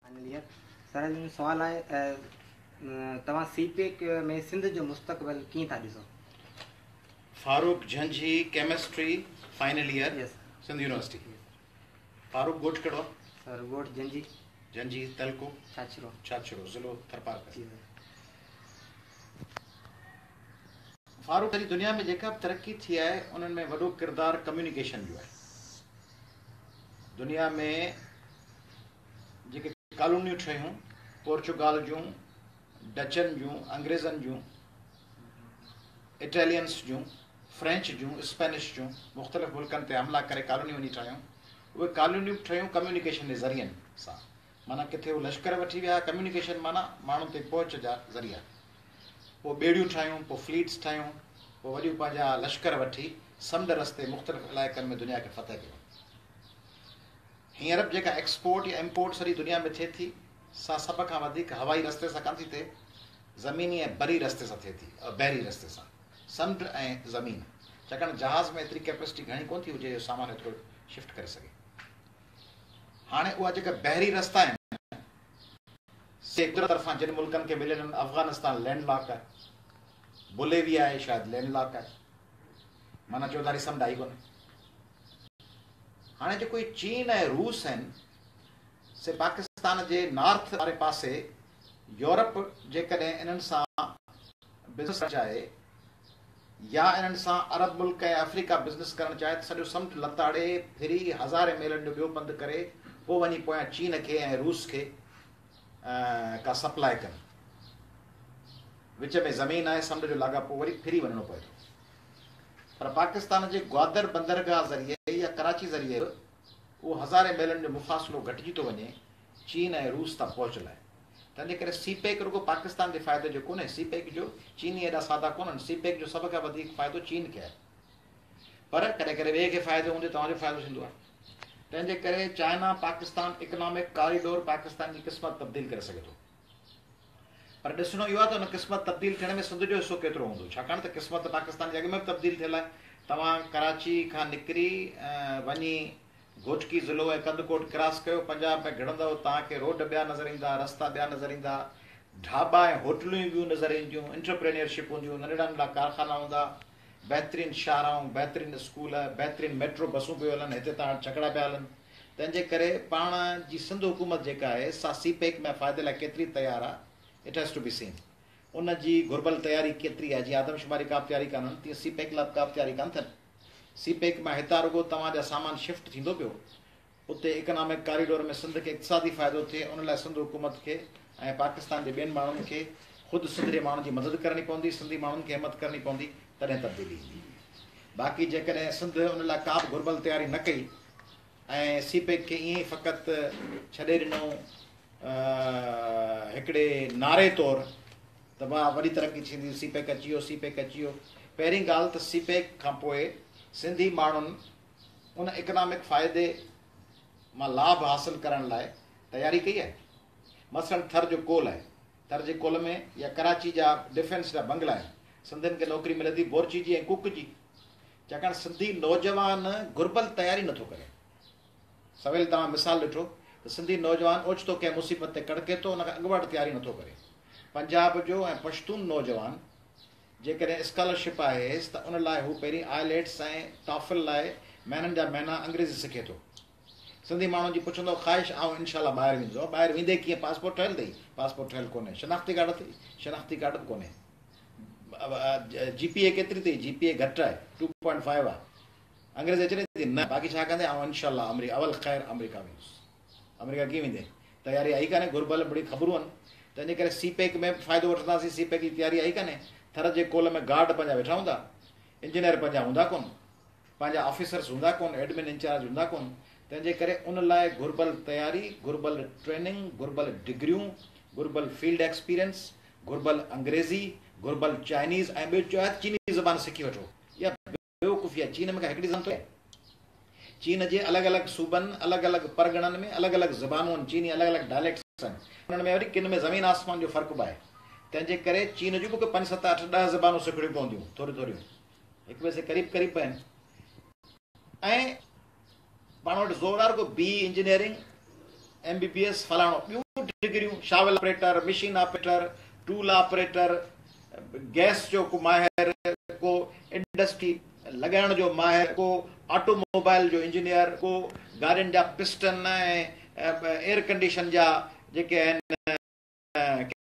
Final year sir जो सवाल है तव्हां सीपेक में सिंध जो मुस्तक़बिल कीअं था ॾिसो? फारूक झंझी केमिस्ट्री फाइनल ईयर यस सिंध यूनिवर्सिटी। फारूक गोठ कहिड़ो आहे? सर गोठ जंजी झंझी तलको छाछरो छाछरो ज़िलो थरपारकर। जी सर। फारूक सॼी दुनिया में जेका बि तरक़ी थी आहे उन्हनि में वॾो किरदारु कम्युनिकेशन जो आहे। दुनिया में जेके कॉलोनियूं ठहियूं पोर्चुगाल जूं, डचनि जूं, अंग्रेज़नि जूं, इटालियंस जूं, फ्रेंच जूं, स्पेनिश जूं, मुख़्तलिफ़ मुल्कनि ते हमला करे कॉलोनियूं वञी ठाहियूं। उहे कॉलोनियूं ठहियूं कम्युनिकेशन जे ज़रियनि सां। माना किथे उहे लश्कर वठी विया, कम्युनिकेशन माना माण्हुनि ते पहुच जा ज़रिया। पोइ ॿेड़ियूं ठाहियूं, पोइ फ्लीट्स ठाहियूं, पोइ वॾियूं पंहिंजा लश्कर वठी समुंड रस्ते मुख़्तलिफ़ इलाइक़नि में दुनिया खे फतह कयो। हींअर बि जेका एक्सपोर्ट या इम्पोर्ट सॼी दुनिया में थिए थी सा सभ खां वधीक हवाई रस्ते सां कोन थी थिए, ज़मीनी ऐं बरी रस्ते सां थिए थी, बहरी रस्ते सां, समुंड ऐं ज़मीन। छाकाणि जहाज़ में एतिरी कैपेसिटी घणी कोन थी हुजे जो सामान एतिरो शिफ्ट करे सघे। हाणे उहा जेका बहरी रस्ता आहिनि से कुदरत तरफ़ां जिन मुल्कनि खे मिलियल आहिनि, अफ़गानिस्तान लैंडलॉक आहे, बोलेविया आहे शायदि लैंडलॉक आहे, माना चौधारी समुंड आई कोन्हे। हाणे जेको चीन ऐं रूस आहिनि से पाकिस्तान जे नॉर्थ वारे पासे यूरोप जेकॾहिं इन्हनि सां बिज़नेस चाहे या इन्हनि सां अरब मुल्क ऐं अफ्रीका बिज़नेस करणु चाहे त सॼो समुंड लताड़े फिरी हज़ारे मेलनि जो ॿियो पंधु करे पोइ वञी पोयां चीन खे ऐं रूस खे का सप्लाई कनि। विच में ज़मीन आहे, समुंड जो लाॻापो वरी फिरी वञिणो पए थो। पर पाकिस्तान जे ग्वादर बंदरगाह ज़रिए या कराची ज़रिए उहो हज़ारे मेलनि जो मुफ़ासिलो घटिजी थो वञे चीन ऐं रूस तां पहुच लाइ। तंहिंजे करे सीपेक रुगो पाकिस्तान जे फ़ाइदे जो कोन्हे, सीपेक जो चीनी एॾा सादा कोन्हनि, सीपेक जो सभ खां वधीक फ़ाइदो चीन खे आहे। पर कॾहिं कॾहिं ॿिए खे फ़ाइदो हूंदे तव्हांजो फ़ाइदो थींदो आहे। तंहिंजे करे China Pakistan economic corridor Pakistan जी क़िस्मत तब्दील करे सघे थो। पर ॾिसणो इहो आहे त हुन क़िस्मत तब्दील थियण में सिंध जो हिसो केतिरो हूंदो, छाकाणि त क़िस्मत पाकिस्तान जे अॻ में बि तब्दील थियल आहे। तव्हां कराची खां निकिरी वञी घोटकी ज़िलो ऐं कंदकोट क्रॉस कयो, पंजाब में घिड़ंदव, तव्हांखे रोड ॿिया नज़र ईंदा, रस्ता ॿिया नज़र ईंदा, ढाबा ऐं होटलूं ॿियूं नज़र ईंदियूं, इंटरप्रेन्योरशिप हूंदियूं, नंढड़ा नंढड़ा कारखाना हूंदा, बहितरीनु शाराऊं, बहितरीनु स्कूल, बहितरीनु मेट्रो बसूं पियूं हलनि, हिते त हाणे छकड़ा पिया हलनि। तंहिंजे करे पाण जी सिंध हुकूमत जेका आहे सा सीपेक में फ़ाइदे लाइ केतिरी तयारु आहे, it has to be seen. उन जी घुर्बल तयारी केतिरी आहे? जीअं आदमशुमारी का बि तयारी कान्हनि, तीअं सीपेक लाइ का बि तयारी कान अथनि। सीपेक मां हितां रुगो तव्हांजा सामान शिफ्ट थींदो पियो, उते इकनॉमिक कॉरिडोर में सिंध खे इक़्तिसादी फ़ाइदो थिए, उन लाइ सिंध हुकूमत खे ऐं पाकिस्तान जे ॿियनि माण्हुनि खे ख़ुदि सिंध जे माण्हुनि जी मदद करणी पवंदी, सिंधी माण्हुनि खे हिमत करणी पवंदी, तॾहिं तब्दीली ईंदी। बाक़ी जेकॾहिं सिंध उन लाइ का बि घुर्बल तयारी न कई ऐं सीपेक खे ईअं ई फ़क़ति छॾे ॾिनो हिकिड़े नारे तौरु त मां वॾी तरक़ी थींदी, सीपेक अची वियो, सीपेक अची वियो। पहिरीं ॻाल्हि त सीपेक खां पोइ सिंधी माण्हुनि उन इकनॉमिक फ़ाइदे मां लाभ हासिलु करण लाइ तयारी कई आहे। मसइलनि थर जो कोल आहे, थर जे कोल में या कराची जा डिफेंस जा बंगला आहिनि, सिंधियुनि खे नौकिरी मिले थी बोरची जी ऐं कुक जी, छाकाणि सिंधी नौजवान घुर्बल तयारी नथो करे। सवेल तव्हां मिसाल ॾिठो त सिंधी नौजवान ओचितो कंहिं मुसीबत ते कड़के थो, हुनखां अॻुवाट तयारी नथो करे। पंजाब जो ऐं पश्तून नौजवान जेकॾहिं स्कॉलरशिप आहेसि त उन लाइ हू पहिरीं आइलेट्स ऐं टॉफिल लाइ महीननि जा महीना अंग्रेज़ी सिखे थो। सिंधी माण्हुनि जी पुछंदो ख़्वाहिश ऐं इनशाला ॿाहिरि वेंदो, ॿाहिरि वेंदे कीअं? पासपोर्ट ठहियलु अथई? पासपोर्ट ठहियलु कोन्हे। शनाख़्ती कार्ड अथई? शनाख़्ती कार्ड बि कोन्हे। GPA केतिरी अथई? GPA घटि आहे, 2.5 आहे। अंग्रेज़ी अचे थी? न। बाक़ी छा कंदे? ऐं इनशाला अवल ख़ैर अमरीका वेंदुसि। अमरीका कीअं वेंदे? तयारी आई कान्हे, घुर्बल बड़ी ख़बरूं आहिनि। तंहिंजे करे सीपेक में फ़ाइदो वठंदासीं, सीपेक जी तयारी आई कान्हे। थर जे कोल में गार्ड पंहिंजा वेठा हूंदा, इंजीनियर पंहिंजा हूंदा कोन, पंहिंजा ऑफिसर्स हूंदा कोन, एडमिन इंचार्ज हूंदा कोन। तंहिंजे करे उन लाइ घुर्बल तयारी, घुर्बल ट्रेनिंग, घुर्बल डिग्रियूं, घुर्बल फील्ड एक्सपीरियंस, घुर्बल अंग्रेज़ी, घुर्बल चाइनीज़ ऐं ॿियो चयो आहे चीनी ज़बान सिखी वठो। इहा बेवकूफ़ी आहे। चीन में का हिकिड़ी ज़बान चीन जे अलॻि अलॻि सूबनि, अलॻि अलॻि परगणनि में अलॻि अलॻि ज़बानूं आहिनि, चीनी अलॻि अलॻि डायलेक्ट्स आहिनि, उन्हनि में वरी किन में ज़मीन आसमान जो फ़र्क़ु बि आहे। तंहिंजे करे चीन जूं बि 5, 7, 8, 10 ज़बानूं सिखणियूं पवंदियूं, थोरियूं थोरियूं, हिक ॿिए से क़रीब क़रीब आहिनि। ऐं पाण वटि ज़ोरदार को BE इंजीनियरिंग, MBBS फलाणो, ॿियूं डिग्रियूं, shovel operator, machine operator, tool operator, gas जो को माहिर, को इंडस्ट्री लॻाइण जो माहिर, को ऑटोमोबाइल जो इंजीनियर, को गाॾियुनि जा पिस्टन ऐं एयर कंडीशन जा जेके आहिनि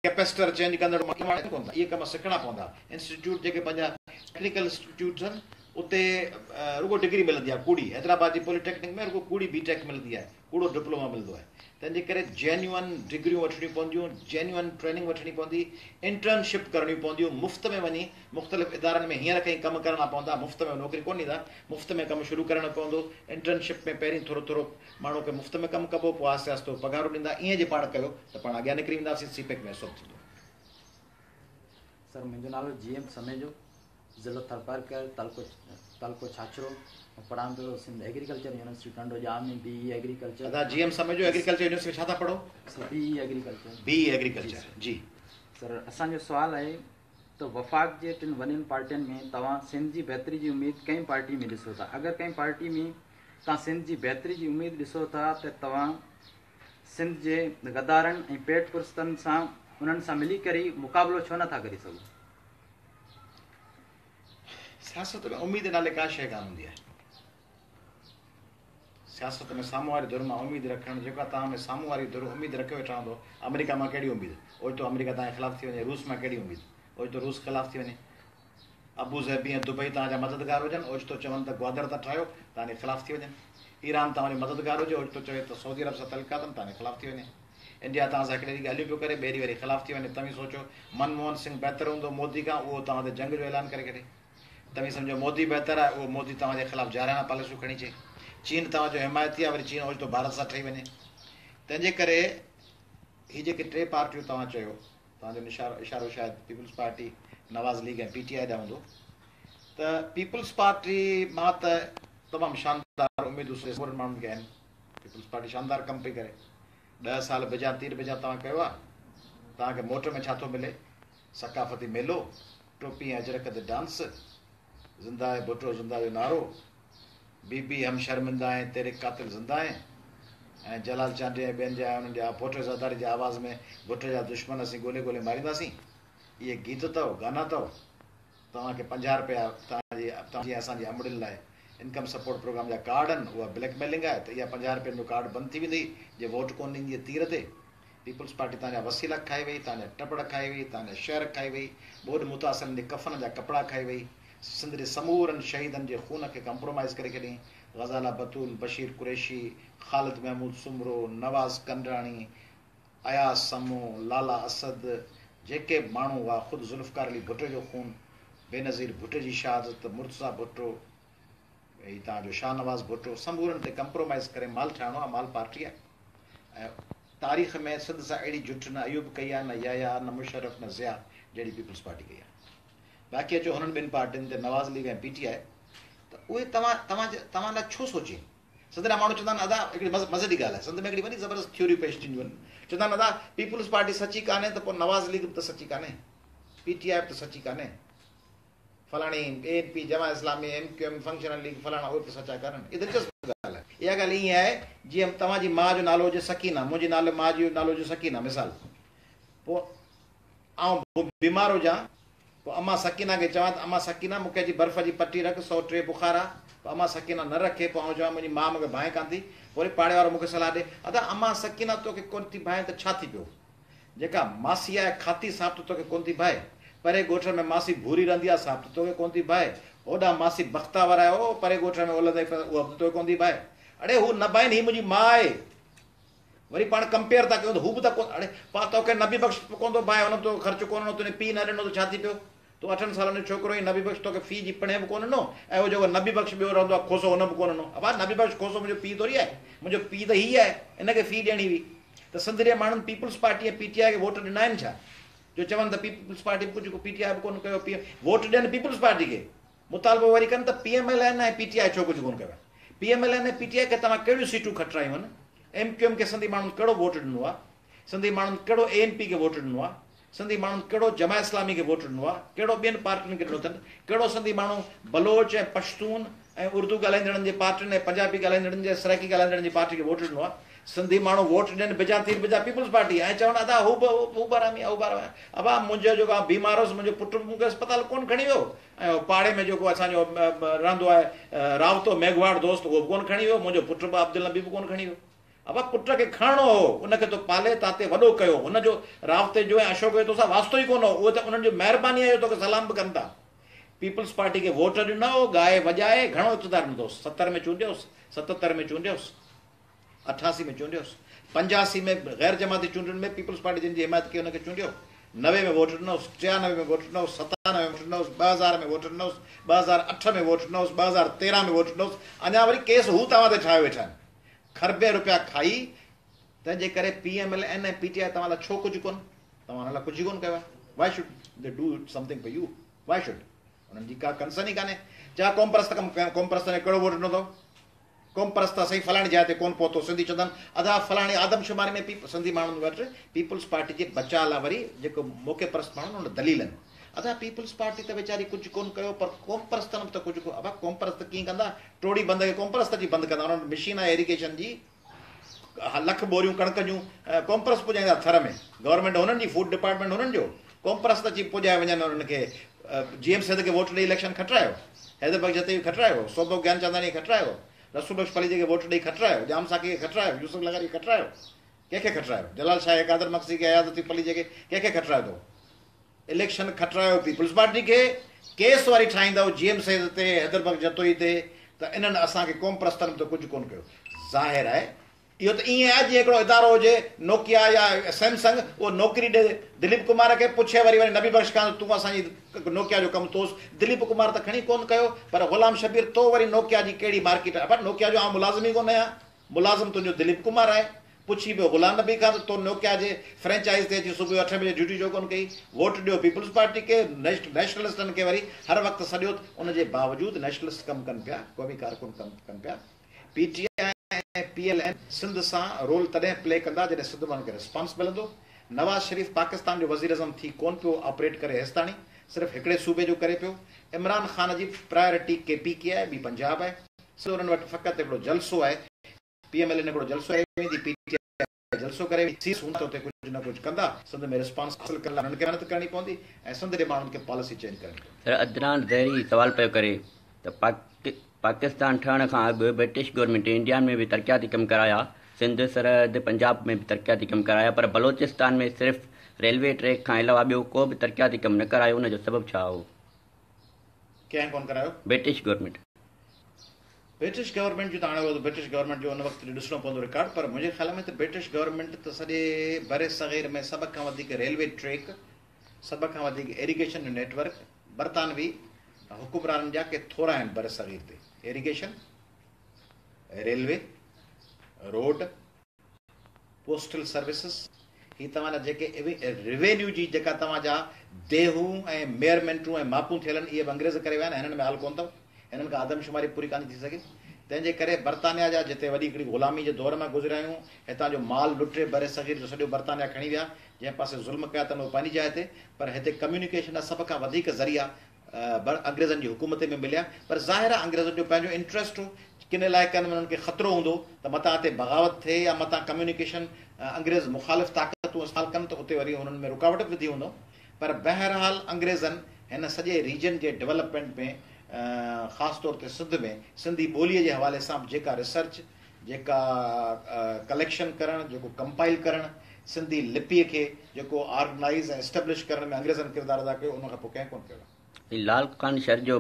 कैपेसिटर चेंज कंदड़ इहे कम सिखणा पवंदा। इंस्टीट्यूट जेके पंहिंजा टेक्निकल इंस्टीट्यूट्स आहिनि उते रुगो डिग्री मिलंदी आहे कूड़ी। हैदराबाद जी पॉलिटेक्निक में रुगो कूड़ी बीटेक मिलंदी आहे, कूड़ो डिप्लोमा मिलंदो आहे। तंहिंजे करे जेन्युअन डिग्रियूं वठणियूं पवंदियूं, जेन्युअन ट्रेनिंग वठणी पवंदी, इंटर्नशिप करणी पवंदियूं, मुफ़्त में वञी मुख़्तलिफ़ इदारनि में हींअर कंहिं कमु करणा पवंदा, मुफ़्त में नौकिरी कोन ॾींदा, मुफ़्त में कमु शुरू करणो पवंदो। इंटर्नशिप में पहिरीं थोरो थोरो माण्हू खे मुफ़्त में कमु कबो, पोइ आहिस्ते आहिस्ते पघारूं ॾींदा। ईअं जे पाण कयो त पाण अॻियां निकिरी वेंदासीं, सीपेक में सभु थींदो। सर, मुंहिंजो नालो GM समेजो, ज़िलो थरपारकर, तालुको छाछरो, पढ़ां पियो सिंध एग्रीकल्चर यूनिवर्सिटी टंडो जाम में BE एग्रीकल्चर। दादा GM समेजो एग्रीकल्चर यूनिवर्सिटी छा था पढ़ो? Sir BE agriculture. BE agriculture G. Sir, असांजो सुवाल आहे त वफ़ाक़ जे टिनि वॾियुनि पार्टियुनि में तव्हां सिंध जी बहितरी जी उमेद कंहिं पार्टी में ॾिसो था? अगरि कंहिं पार्टी में तव्हां सिंध जी बहितरी जी उमेद ॾिसो था त तव्हां सिंध जे गद्दारनि ऐं पेट पुरस्तनि सां उन्हनि सां मिली करे मुक़ाबिलो छो नथा करे सघो? सियासत में उम्मीद नाले का शइ कान हूंदी आहे। सियासत में साम्हूं वारी धुर मां उमेद रखणु, जेका तव्हां में साम्हूं वारी धुर उमेद रखे वेठा हूंदो, अमेरिका मां कहिड़ी उमेद, ओचितो अमेरिका तव्हांजे ख़िलाफ़ु थी वञे, रूस मां कहिड़ी उमेद, ओचितो रूस ख़िलाफ़ु थी वञे, अबू ज़हबी ऐं दुबई तव्हांजा मददगार हुजनि, ओचितो चवनि त ग्वादर था ठाहियो, तव्हांजे ख़िलाफ़ु थी वञनि। ईरान तव्हांजो मददगार हुजे, ओचितो चवे त सऊदी अरब सां तल्क़ात आहिनि, तव्हांजे ख़िलाफ़ु थी वञे। इंडिया तव्हां सां हिकिड़े ॾींहुं ॻाल्हियूं पियो करे, ॿिए ॾींहुं वरी ख़िलाफ़ु थी वञे। तव्हीं सोचो मनमोहन सिंह बहितर हूंदो मोदी खां, उहो तव्हां ते जंग जो ऐलान करे छॾे। तव्हीं सम्झो मोदी बहितर आहे, उहो मोदी तव्हांजे ख़िलाफ़ु जारियाना पॉलिसियूं खणी अचे। चीन तव्हांजो हिमायती आहे, वरी चीन ओचितो भारत सां ठही वञे। तंहिंजे करे हीअ जेके टे पार्टियूं तव्हां चयो, तव्हांजो इशारो शायदि पीपल्स पार्टी, नवाज़ लीग ऐं PTI ॾांहुं हूंदो, त पीपल्स पार्टी मां त तमामु शानदार उमेदूं माण्हुनि खे आहिनि। पीपल्स पार्टी शानदार कमु पई करे, 10 साल बिजा तीर बिजा तव्हां कयो आहे। तव्हांखे मोट में छा थो मिले? सकाफ़ती मेलो, टोपी ऐं अजरक ते डांस, ज़िंदा है भुट्टो ज़िंदा जो नारो, बीबी हम शर्मिंदा है तेरे कातिल ज़िंदा है, ऐं जलाल चांडी ऐं ॿियनि जा उन्हनि जा भुट्टो ज़रदारी जे आवाज़ में भुट्टो जा दुश्मन असीं ॻोल्हे ॻोल्हे मारींदासीं। इहे गीत अथव, गाना अथव। तव्हांखे 50 रुपया तव्हांजी असांजी अमड़ियुनि लाइ इनकम सपोर्ट प्रोग्राम जा कार्ड आहिनि, उहा ब्लैकमेलिंग आहे, त इहा 50 रुपयनि जो कार्ड बंदि थी वेंदी जे वोट कोन ॾींदी तीर ते। पीपल्स पार्टी तव्हांजा वसीला खाई वई, तव्हांजा टपड़ खाई वई, तव्हांजा शहर खाई वई, ॿोॾि मुतासिरनि जे कफ़न जा कपिड़ा खाई वई, सिंध जे समूरनि शहीदनि जे खून खे कंप्रोमाइज़ करे छॾियईं। ग़ज़ाला बतूल, बशीर कुरैशी, ख़ालिद महमूद सुमरो, नवाज़ कंडराणी, अयास समो, लाला असद, जेके माण्हू हुआ, ख़ुदि ज़ुल्फ़कार अली भुट्टो जो खून, बेनज़ीर भुट्टो जी शहादत, मुर्तज़ा भुट्टो, ही तव्हांजो शाहनवाज़ भुट्टो, समूरनि ते कंप्रोमाइज़ करे माल ठाहिणो आहे। माल पार्टी आहे। ऐं तारीख़ में सिंध सां अहिड़ी जुट न अयूब कई आहे, न याया, न मुशर्रफ, न ज़िया, जहिड़ी पीपल्स पार्टी कई आहे। बाक़ी अचो हुननि ॿिनि पार्टियुनि ते, नवाज़ लीग ऐं PTI, त उहे तव्हां लाइ छो सोचे? सिंध जा माण्हू चवंदा आहिनि अदा, हिकिड़ी मज़े जी ॻाल्हि आहे, सिंध में हिकिड़ी वॾी ज़बरदस्त थ्योरी पेश थींदियूं आहिनि। चवंदा आहिनि अदा पीपल्स पार्टी सची कान्हे त पोइ नवाज़ लीग बि त सची कान्हे, PTI बि त सची कान्हे, फलाणी ANP, जमा इस्लामी, MQM, फंक्शनल लीग, फलाणा उहे बि सचा कान्हनि। इहा दिलचस्प ॻाल्हि आहे। इहा ॻाल्हि ईअं आहे जीअं तव्हांजी माउ जो नालो हुजे सकीना, मुंहिंजे माउ जो नालो हुजे सकीना, मिसाल, पोइ आउं बीमार हुजां, पोइ अम्मा सकीना खे चवां त अम्मा सकीना मूंखे अची बर्फ़ जी पटी रख, 103 बुखार आहे, पोइ अम्मा सकीना न रखे, पोइ आउं चवां मुंहिंजी माउ मूंखे भांइ कान थी, वरी पाड़े वारो मूंखे सलाह ॾे अदा अम्मा सकीना तोखे कोन थी भांइ त छा थी पियो? जेका मासी आहे खाती साहिब त तोखे कोन थी भाए, परे ॻोठ में मासी भूरी रहंदी आहे साहिब त तोखे कोन थी भाए, होॾां मासी बख़्तावर आहे, ओ परे ॻोठ में ओलंदे उहा बि तोखे कोन थी भाए। अड़े हू न भाइनि, हीअ मुंहिंजी माउ आहे। वरी पाण कंपेयर था कयूं त हू बि त कोन, अड़े पाण तोखे नबी बख़्श कोन थो भाए, हुन तो ख़र्चु कोन ॾिनो, तुंहिंजे पीउ न ॾिनो त छा थी पियो? तूं 8 सालनि जो छोकिरो ई नबी बख़्श तोखे फी जी पिणे बि कोन ॾिनो, ऐं उहो जेको नबी बख़्श ॿियो रहंदो आहे खोसो, हुन बि कोन ॾिनो। अबा नबी बख़्श खोसो मुंहिंजो पीउ थोरी आहे, मुंहिंजो पीउ त हीअ आहे, हिनखे फी ॾियणी हुई। त सिंध जे माण्हुनि पीपल्स पार्टी ऐं PTI खे वोट ॾिना आहिनि छा? जो चवनि त पीपल्स पार्टी कुझु PTI बि कोन कयो, वोट ॾियनि पीपल्स पार्टी खे, मुतालबो वरी कनि त PMLN ऐं PTI छो कुझु कोन कयो आहे? PMLN ऐं PTI खे तव्हां कहिड़ियूं सीटूं खटरायूं आहिनि? MQM खे सिंधी माण्हुनि कहिड़ो वोट ॾिनो आहे? सिंधी माण्हुनि कहिड़ो ANP खे वोट ॾिनो आहे? सिंधी माण्हुनि कहिड़ो जमा इस्लामी खे वोट ॾिनो आहे? कहिड़ो ॿियनि पार्टियुनि खे ॾिनो अथनि? कहिड़ो सिंधी माण्हू बलोच ऐं पश्तून ऐं उर्दू ॻाल्हाईंदड़नि जे पार्टियुनि ऐं पंजाबी ॻाल्हाईंदड़नि जे सराइकी ॻाल्हाईंदड़नि जी पार्टी खे वोट ॾिनो आहे। सिंधी माण्हू वोट ॾियनि बिजा तीर बिजा पीपल्स पार्टी ऐं चवनि अदा हू बारामी आहे हू बारामी आहे। अबा मुंहिंजो जेको आहे बीमार हुउसि, मुंहिंजो पुटु मूंखे अस्पताल कोन खणी वियो, ऐं पाड़े में जेको असांजो रहंदो आहे रावतो मेघवाड़ दोस्त, उहो बि कोन खणी वियो, मुंहिंजो पुटु बि अब्दुल नबी बि कोन खणी वियो। अबा पुट खे खणणो हो, उनखे तो पाले ताते वॾो कयो, हुनजो रावते जो ऐं अशोक जो तोसां वास्तो ई कोन हो, उहो त उन्हनि जी महिरबानी आहे, तोखे सलाम बि कनि था। पीपल्स पार्टी खे वोट ॾिनो, ॻाए वॼाए, घणो इक़्तिदार ॾिनोसि, 70 में चूंडियोसि, 77 में चूंडियोसि, 88 में चूंडियोसि, 85 में गैर जमाती चूंडुनि में पीपल्स पार्टी जिन जी हिमायत कई हुनखे चूंडियो, 90 में वोट ॾिनोसि, 93 में वोट ॾिनोसि, 97 में वोट ॾिनोसि, 2000 में वोट ॾिनोसि, 2008 में वोट ॾिनोसि, 2013 में वोट ॾिनोसि। अञा वरी केस हू तव्हां ते ठाहे वेठा आहिनि, खरबे रुपया खाई। तंहिंजे करे PMLN ऐं PTI तव्हां लाइ छो कुझु कोन, तव्हां हुन लाइ कुझु कोन कयो आहे। Why should they do something for U? Why should? उन्हनि जी का कंसर्न ई कान्हे। जा क़ौम परस्त क़ौम परस्त में कहिड़ो वोट ॾिनो अथव? क़ौम परस्त सही फलाणी जाइ ते कोन पहुतो, सिंधी चवंदा अदा फलाणी आदमशुमारी में सिंधी माण्हुनि वटि पीपल्स पार्टी जे बचा लाइ वरी जेको मौक़े परस्त माण्हू उन दलील आहिनि। अदा पीपल्स पार्टी त वीचारी कुझु कोन कयो, पर क़ौम परस्तनि बि त कुझु को। अबा क़ौम परस्त कीअं कंदा? टोड़ी बंदि खे क़ौम परस्त जी बंदि कंदा। उन्हनि मशीन आहे इरिगेशन जी, लख बोरियूं कणक जूं क़ौम परस्त पुॼाईंदा थर में, गवर्नमेंट हुननि जी, फूड डिपार्टमेंट हुननि जो, क़ौम परस्त अची पुॼाए वञनि उन्हनि खे। GM सैद खे वोट ॾेई इलेक्शन खटरायो, हैदर बख्श जते खटरायो, सोबो ज्ञानचंदानी खटरायो, रसूल बख्श फलीजे खे वोट ॾेई खटरायो, जाम साकी खे खटरायो, यूसुफ लगारी खटरायो, कंहिंखे खटरायो? जलाल शाह कादर मक्सी खे, हयात फलीजे खे, कंहिंखे खटरायो अथव? इलेक्शन खटरायो पीपल्स पार्टी खे। केस वरी ठाहींदव GM सैद ते, हैदर बख्श जतोई ते, त इन्हनि असांखे क़ौम परस्तनि त कुझु कोन कयो। ज़ाहिर आहे इहो त ईअं आहे जीअं हिकिड़ो इदारो हुजे, नोकिया या सैमसंग, उहो नौकिरी ॾे दिलीप कुमार खे, पुछे वरी नबी बख्श खां तूं असांजी नोकिया जो कमु तोस। दिलीप कुमार त खणी कोन कयो, पर ग़ुलाम शबीर तो वरी नोकिया जी कहिड़ी मार्केट आहे? पर नोकिया जो आउं मुलाज़िम ई कोन आहियां, मुलाज़िम तुंहिंजो दिलीप कुमार आहे। पुछी पियो ग़ुलाम नबी खां त तो नोकिया जे फ्रेंचाइज़ ते अची सुबुह 8 बजे ड्यूटी जो कोन कई। वोट ॾियो पीपल्स पार्टी खे, नेशनलिस्टनि खे वरी हर वक़्तु सॼो। उनजे बावजूदि नेशनलिस्ट कमु कनि पिया, क़ौमी कारकुन कमु कनि पिया। PTI PLN सिंध सां रोल तॾहिं प्ले कंदा जॾहिं सिंध माण्हुनि खे रिस्पॉन्स मिलंदो। नवाज़ शरीफ़ पाकिस्तान जो वज़ीर अज़म थी कोन पियो ऑपरेट करे हेसिताणी, सिर्फ़ु हिकिड़े सूबे जो करे पियो। इमरान ख़ान जी प्रायोरिटी KPK आहे, ॿी पंजाब आहे। सो उन्हनि वटि फ़क़ति हिकिड़ो जलसो आहे, PMLN हिकिड़ो जलसो आहे वेंदी, PTI जलसो करे सीस हूंदा त हुते कुझु न कुझु कंदा। सिंध में रिस्पॉन्स हासिलु करण लाइ हुननि खे महिनत करणी पवंदी ऐं सिंध जे माण्हुनि खे पॉलिसी चेंज करणी पवंदी। सर अदनान ज़हरी सवाल पियो करे त पाकिस्तान ठहण खां अॻु ब्रिटिश गवर्नमेंट इंडिया में भी तरक्याती कम कराया, सिंध सरहद पंजाब में भी तरक्याती कम कराया, पर बलोचिस्तान में सिर्फ़ रेलवे ट्रैक खां अलावा ॿियो को भी तरक्याती कम न करायो। उनजो सबब छा हो? कंहिं कोन करायो? British government. ब्रिटिश गवर्नमेंट जो त हाणे ब्रिटिश गवर्नमेंट जो उन वक़्तु ॾिसणो पवंदो रिकॉर्ड, पर मुंहिंजे ख़्याल में त ब्रिटिश गवर्नमेंट त सॼे बर सग़ीर में सभ खां वधीक रेलवे ट्रैक, सभ खां वधीक इरिगेशन जो नेटवर्क बरतानवी हुकुमराननि जा के थोरा आहिनि बर सग़ीर ते। Irrigation, railway, road, postal services, ही तव्हांजा जेके रिवेन्यू जी जेका तव्हांजा देहूं ऐं मेयरमेंटूं ऐं मापूं थियल आहिनि, इहे बि अंग्रेज़ करे विया आहिनि। हिननि में हाल कोन अथव, हिननि खां आदमशुमारी पूरी कान थी सघे। तंहिंजे करे बरतानिया जा जिते वॾी हिकिड़ी ग़ुलामी जे दौर में गुज़रिया आहियूं, हितां जो माल लुटे बर सग़ीर जो सॼो बरतानिया खणी विया, जंहिं पासे ज़ुल्म कया अथनि उहो पंहिंजी जाइ ते, पर हिते कम्युनिकेशन जा सभ खां वधीक ज़रिया अंग्रेज़नि जी हुकूमत में मिलिया। पर ज़ाहिर आहे अंग्रेज़नि जो पंहिंजो इंट्रस्ट हो, किन इलाइक़नि में उन्हनि खे ख़तरो हूंदो त मतां हिते बग़ावत थिए या मतां कम्युनिकेशन अंग्रेज़ मुख़ालिफ़ ताक़तूं इस्तेमालु कनि त उते वरी हुननि में रुकावट बि थी हूंदो। पर बहरहाल अंग्रेज़नि हिन सॼे रीजन जे डेवलपमेंट में ख़ासि तौर ते सिंध में सिंधी ॿोलीअ जे हवाले सां जेका रिसर्च, जेका कलेक्शन करणु, जेको कंपाइल करणु, सिंधी लिपीअ खे जेको ऑर्गनाइज़ ऐं एस्टेब्लिश करण में अंग्रेज़नि किरदारु अदा कयो, उन खां पोइ कंहिं कोन कयो। लाल खान शर जो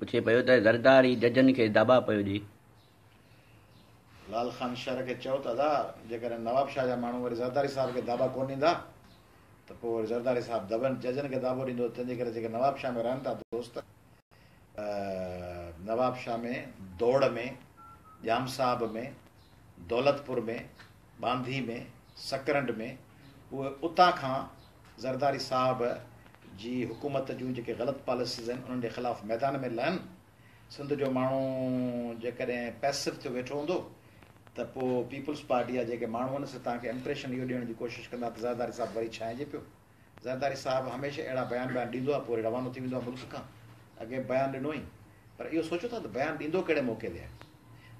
पुछे पियो त ज़रदारी जजनि खे दाबा पियो ॾिए। लाल खान शर खे चयो त अदा जेकॾहिं नवाब शाह जा माण्हू वरी ज़रदारी साहिब खे दाबा कोन ॾींदा त पोइ वरी ज़रदारी साहिब जजनि खे दाबो ॾींदो। तंहिंजे करे जेके नवाब शाह में रहनि था दोस्त, नवाब शाह में, दौड़ में, जाम साहब में, दौलतपुर में, बांधी में, सकरंड में, उहे उतां खां ज़रदारी साहिब जी हुकूमत जूं जेके ग़लति पॉलिसीज़ आहिनि उन्हनि जे ख़िलाफ़ु मैदान में लहनि। सिंध जो माण्हू जेकॾहिं पैसिव थियो वेठो हूंदो त पोइ पीपल्स पार्टी जा जेके माण्हू आहिनि से तव्हांखे इम्प्रेशन इहो ॾियण जी कोशिशि कंदा त ज़रदारी साहिबु वरी छांइजे पियो। ज़रदारी साहिबु हमेशह अहिड़ा बयान ॾींदो आहे, पोइ रवानो थी वेंदो आहे मुल्क खां। अॻे बयानु ॾिनो ई पर इहो सोचो था त बयानु ॾींदो कहिड़े मौक़े ते आहे।